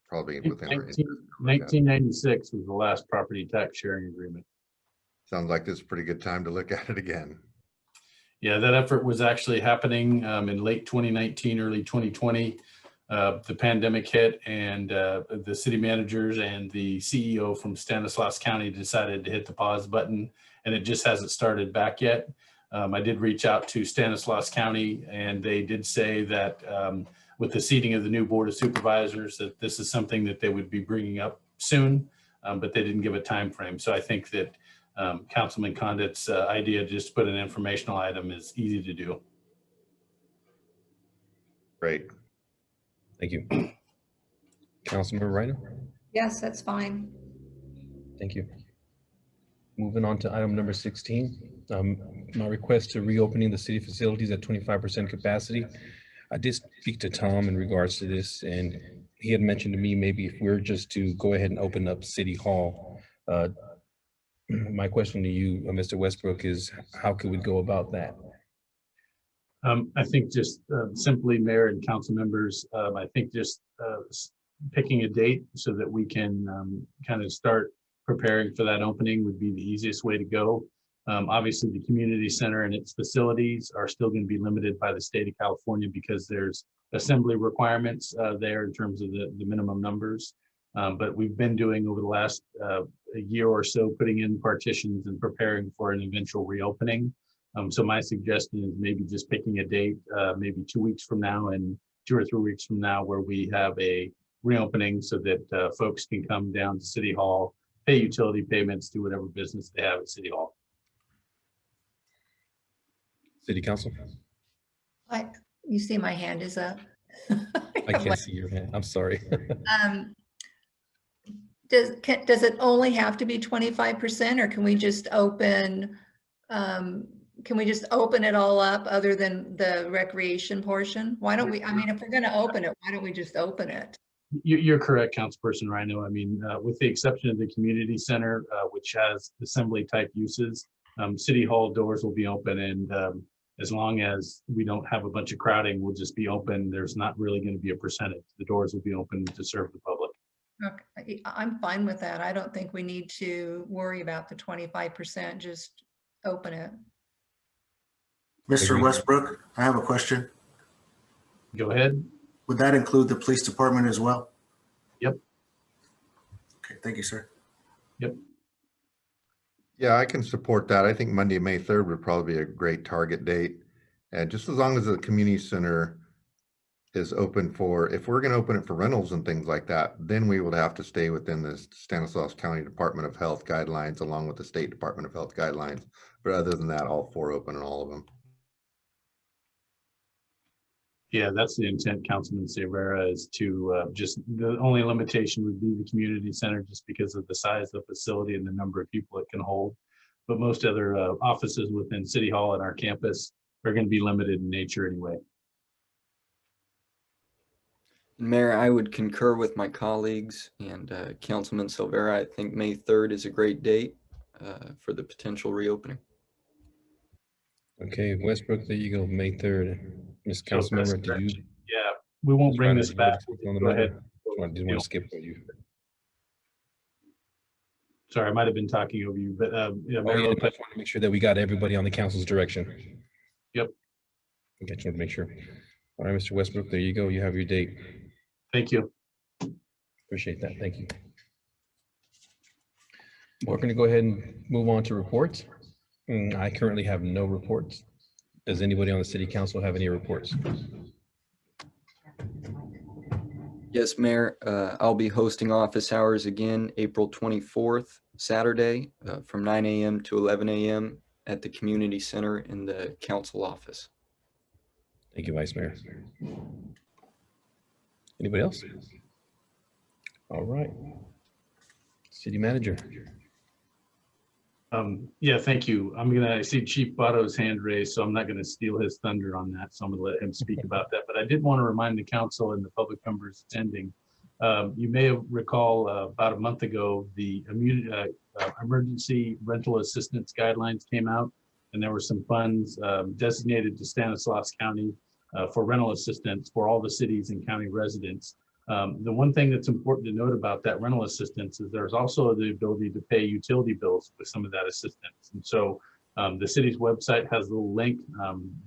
Probably within our interest. 1996 was the last property tax sharing agreement. Sounds like this is a pretty good time to look at it again. Yeah, that effort was actually happening in late 2019, early 2020. The pandemic hit, and the city managers and the CEO from Stanislaus County decided to hit the pause button, and it just hasn't started back yet. I did reach out to Stanislaus County, and they did say that with the seating of the new Board of Supervisors, that this is something that they would be bringing up soon, but they didn't give a time frame. So I think that Councilman Condit's idea just to put an informational item is easy to do. Great. Thank you. Councilmember Reiner. Yes, that's fine. Thank you. Moving on to item number 16, my request to reopening the city facilities at 25% capacity. I did speak to Tom in regards to this, and he had mentioned to me maybe if we're just to go ahead and open up City Hall. My question to you, Mr. Westbrook, is how could we go about that? I think just simply, Mayor and council members, I think just picking a date so that we can kind of start preparing for that opening would be the easiest way to go. Obviously, the community center and its facilities are still going to be limited by the state of California because there's assembly requirements there in terms of the minimum numbers. But we've been doing over the last a year or so, putting in partitions and preparing for an eventual reopening. So my suggestion is maybe just picking a date, maybe 2 weeks from now and 2 or 3 weeks from now, where we have a reopening so that folks can come down to City Hall, pay utility payments, do whatever business they have at City Hall. City Council? You see my hand is up. I can't see your hand. I'm sorry. Does it only have to be 25%, or can we just open it all up other than the recreation portion? Why don't we, I mean, if we're going to open it, why don't we just open it? You're correct, Councilperson Rhino. I mean, with the exception of the community center, which has assembly type uses, City Hall doors will be open, and as long as we don't have a bunch of crowding, we'll just be open. There's not really going to be a percentage. The doors will be open to serve the public. Okay, I'm fine with that. I don't think we need to worry about the 25%, just open it. Mr. Westbrook, I have a question. Go ahead. Would that include the police department as well? Yep. Okay, thank you, sir. Yep. Yeah, I can support that. I think Monday, May 3rd would probably be a great target date. And just as long as the community center is open for, if we're going to open it for rentals and things like that, then we would have to stay within the Stanislaus County Department of Health guidelines along with the State Department of Health guidelines. But other than that, all four open and all of them. Yeah, that's the intent, Councilman Severa, is to just, the only limitation would be the community center just because of the size of the facility and the number of people it can hold. But most other offices within City Hall and our campus are going to be limited in nature anyway. Mayor, I would concur with my colleagues and Councilman Silvera. I think May 3rd is a great date for the potential reopening. Okay, Westbrook, there you go, May 3rd. Ms. So that's Councilmember, do correct. you? Yeah, we won't bring this Did you have back. a question on the Go matter? ahead. Didn't want to skip over you. Sorry, I might have been talking over you, but yeah, Oh, Mayor yeah, I Lopez. just want to make sure that we got everybody on the council's direction. Yep. Okay, just want to make sure. All right, Mr. Westbrook, there you go. You have your date. Thank you. Appreciate that. Thank you. We're going to go ahead and move on to reports. I currently have no reports. Does anybody on the city council have any reports? Yes, Mayor, I'll be hosting office hours again, April 24th, Saturday, from 9 a.m. to 11 a.m. at the community center in the council office. Thank you, Vice Mayor. Anybody else? All right. City Manager. Yeah, thank you. I see Chief Botto's hand raised, so I'm not gonna steal his thunder on that. So I'm gonna let him speak about that. But I did want to remind the council and the public members attending. You may recall about a month ago, the emergency rental assistance guidelines came out, and there were some funds designated to Stanislaus County for rental assistance for all the cities and county residents. The one thing that's important to note about that rental assistance is there's also the ability to pay utility bills with some of that assistance. And so the city's website has a little link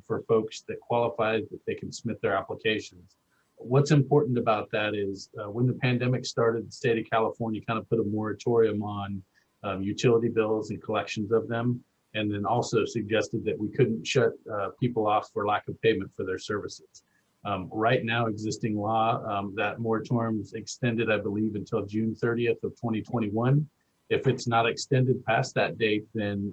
for folks that qualify that they can submit their applications. What's important about that is when the pandemic started, the state of California kind of put a moratorium on utility bills and collections of them, and then also suggested that we couldn't shut people off for lack of payment for their services. Right now, existing law, that moratorium is extended, I believe, until June 30th of 2021. If it's not extended past that date, then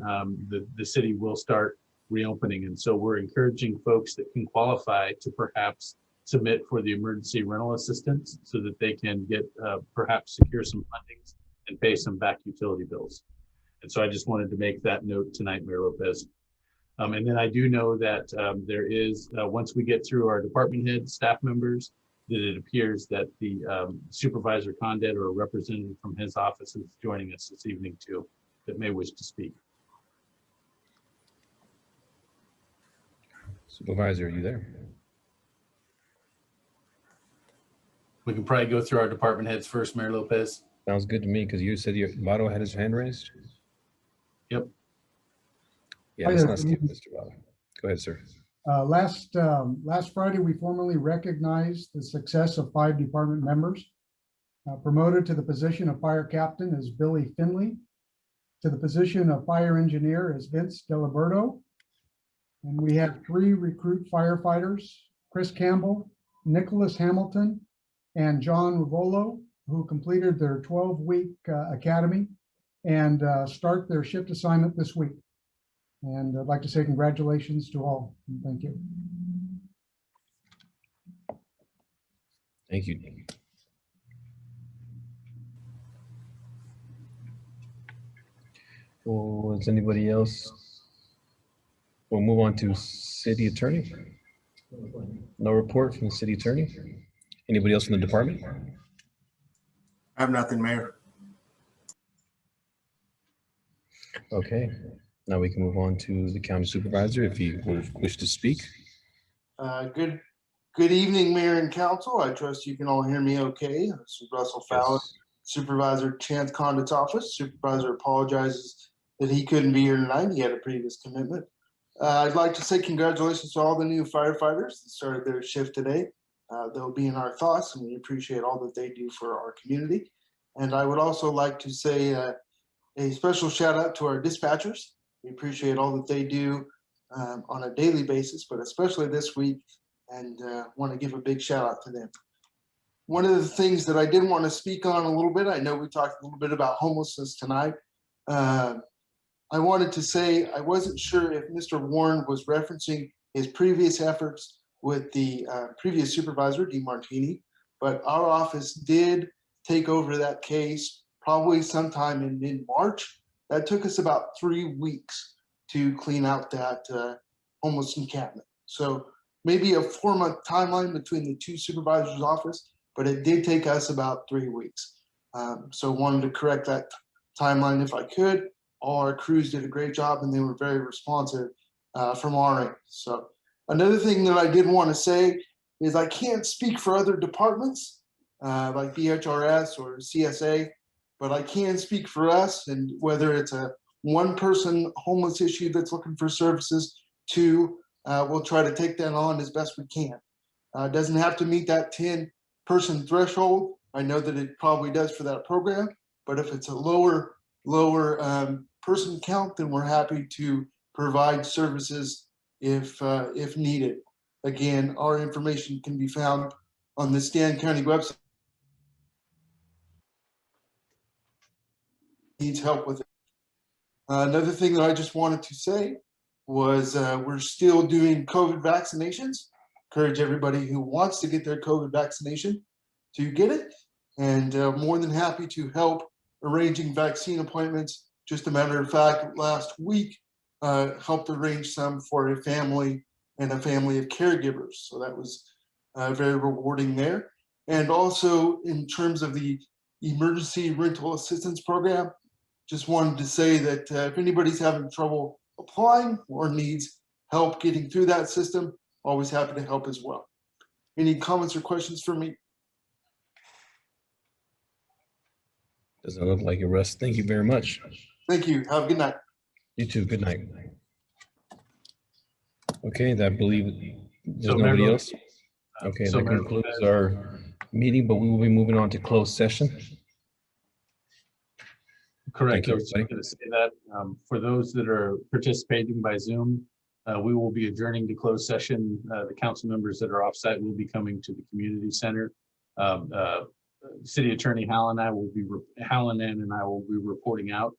the city will start reopening. And so we're encouraging folks that can qualify to perhaps submit for the emergency rental assistance so that they can get perhaps secure some fundings and pay some back utility bills. And so I just wanted to make that note tonight, Mayor Lopez. And then I do know that there is, once we get through our department head staff members, that it appears that the Supervisor Condit or a representative from his office is joining us this evening too, that may wish to speak. Supervisor, are you there? We can probably go through our department heads first, Mayor Lopez. Sounds good to me, because you said your Votto had his hand raised? Yep. Yeah, let's not skip Mr. Votto. Go ahead, sir. Last Friday, we formally recognized the success of 5 department members. Promoted to the position of fire captain is Billy Finley. To the position of fire engineer is Vince Diliberto. And we had 3 recruit firefighters, Chris Campbell, Nicholas Hamilton, and John Rivolo, who completed their 12-week academy and start their shift assignment this week. And I'd like to say congratulations to all. Thank you. Thank you. Well, is anybody else? We'll move on to city attorney. No report from the city attorney. Anybody else from the department? I have nothing, Mayor. Okay, now we can move on to the county supervisor if you wish to speak. Good evening, Mayor and Council. I trust you can all hear me okay. This is Russell Fowler, Supervisor Chance Condit's office. Supervisor apologizes that he couldn't be here tonight. He had a previous commitment. I'd like to say congratulations to all the new firefighters that started their shift today. They'll be in our thoughts, and we appreciate all that they do for our community. And I would also like to say a special shout out to our dispatchers. We appreciate all that they do on a daily basis, but especially this week, and want to give a big shout out to them. One of the things that I did want to speak on a little bit, I know we talked a little bit about homelessness tonight. I wanted to say I wasn't sure if Mr. Warren was referencing his previous efforts with the previous supervisor, DeMartini, but our office did take over that case probably sometime in mid-March. That took us about 3 weeks to clean out that homeless encampment. So maybe a 4-month timeline between the two supervisors' office, but it did take us about 3 weeks. So wanted to correct that timeline if I could. All our crews did a great job and they were very responsive from our end. So another thing that I did want to say is I can't speak for other departments like BHRS or CSA, but I can speak for us, and whether it's a one-person homeless issue that's looking for services, two, we'll try to take that on as best we can. It doesn't have to meet that 10-person threshold. I know that it probably does for that program, but if it's a lower person count, then we're happy to provide services if needed. Again, our information can be found on the Stan County website. Needs help with it. Another thing that I just wanted to say was we're still doing COVID vaccinations. Encourage everybody who wants to get their COVID vaccination to get it, and more than happy to help arranging vaccine appointments. Just a matter of fact, last week helped arrange some for a family and a family of caregivers. So that was very rewarding there. And also in terms of the emergency rental assistance program, just wanted to say that if anybody's having trouble applying or needs help getting through that system, always happy to help as well. Any comments or questions for me? Doesn't look like it, Russ. Thank you very much. Thank you. Have a good night. You too. Good night. Okay, I believe there's So, nobody Mayor, else. Okay, so that Mayor concludes Lopez- our meeting, but we will be moving on to closed session. Correct. Thank you, I was just everybody. going to say that for those that are participating by Zoom, we will be adjourning to closed session. The council members that are offsite will be coming to the community center. City Attorney Halloran and I will be reporting out.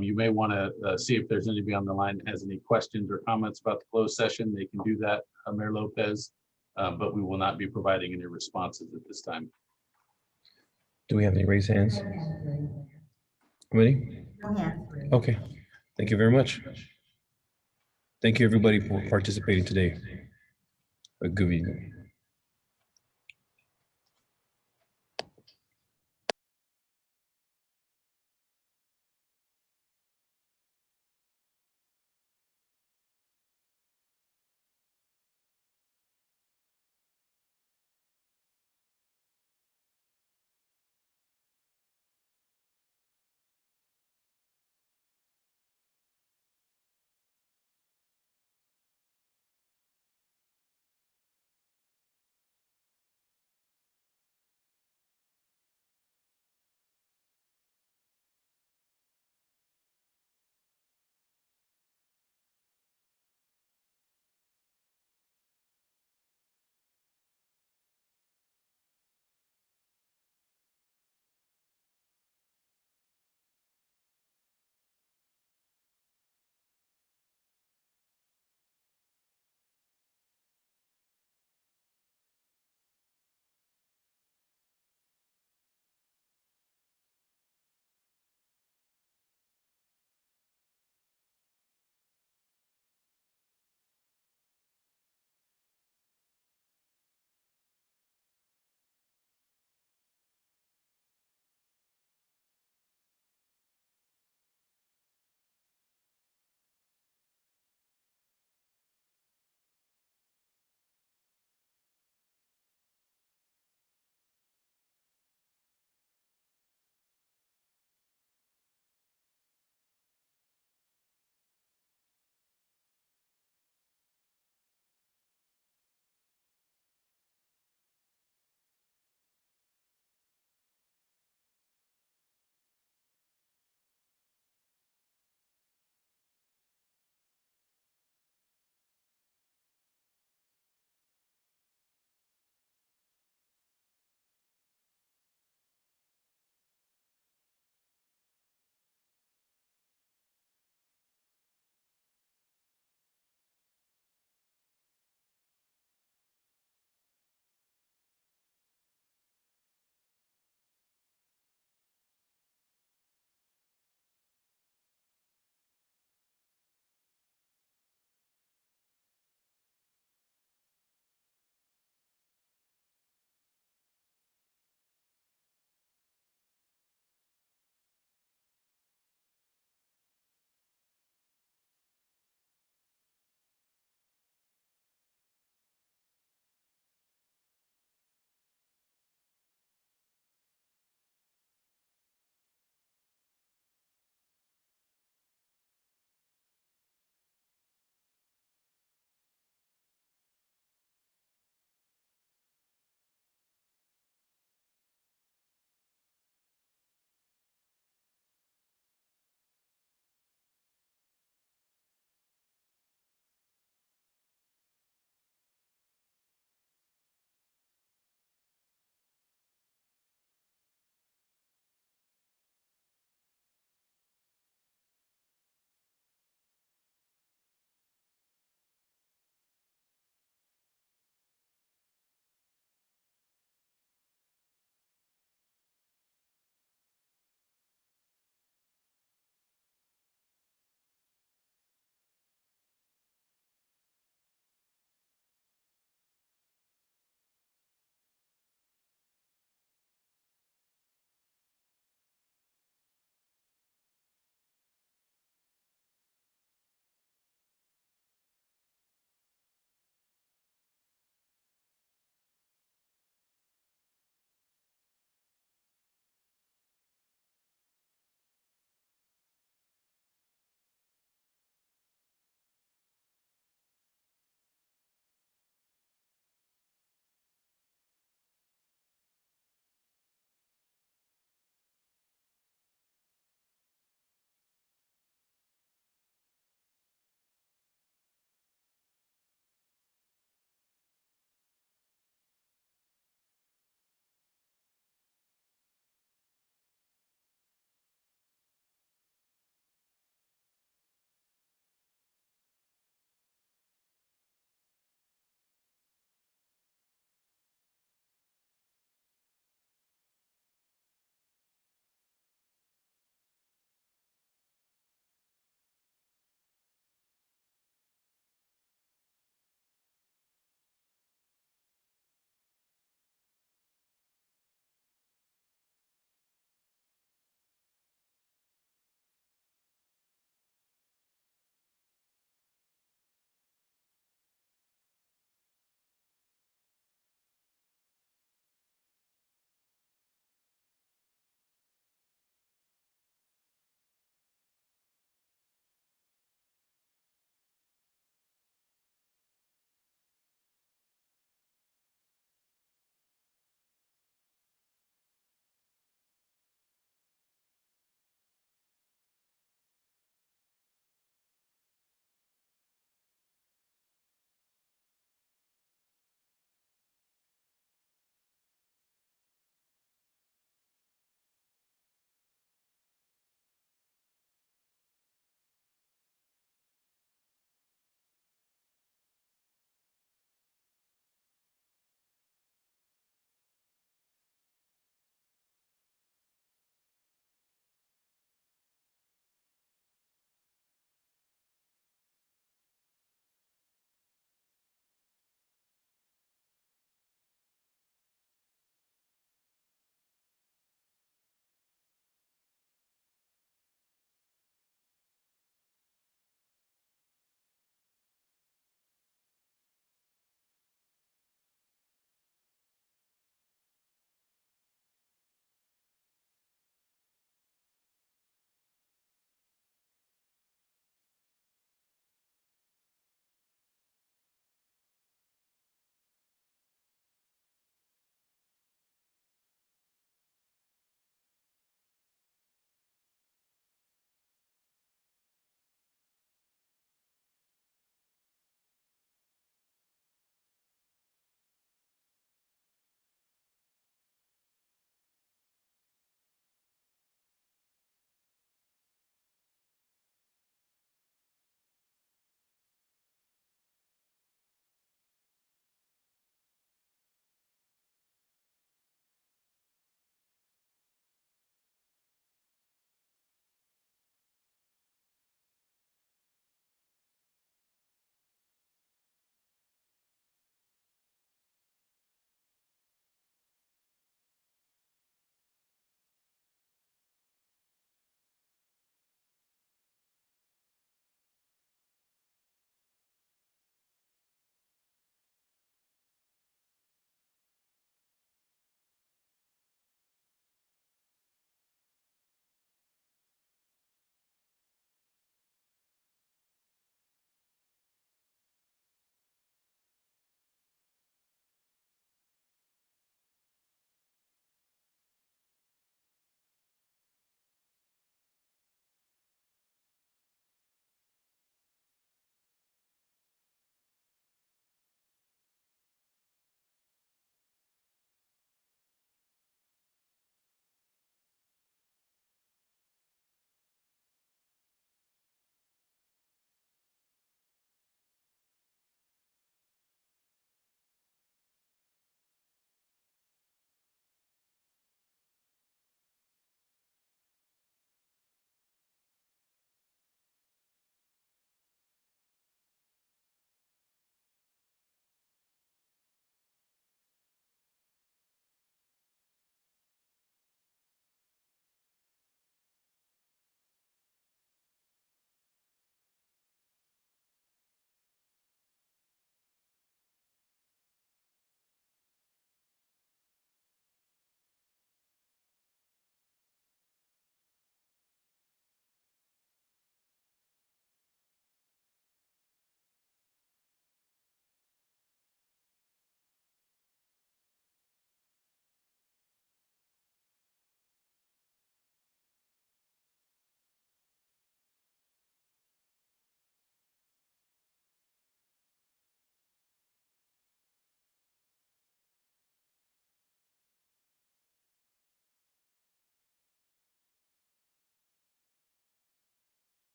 You may want to see if there's anybody on the line that has any questions or comments about the closed session. They can do that, Mayor Lopez, but we will not be providing any responses at this time. Do we have any raised hands? Committee? No hands. Okay, thank you very much. Thank you, everybody, for participating today. A good evening.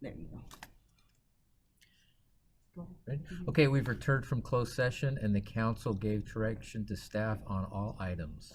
There you go. Right. Okay, we've returned from closed session and the council gave direction to staff on all items.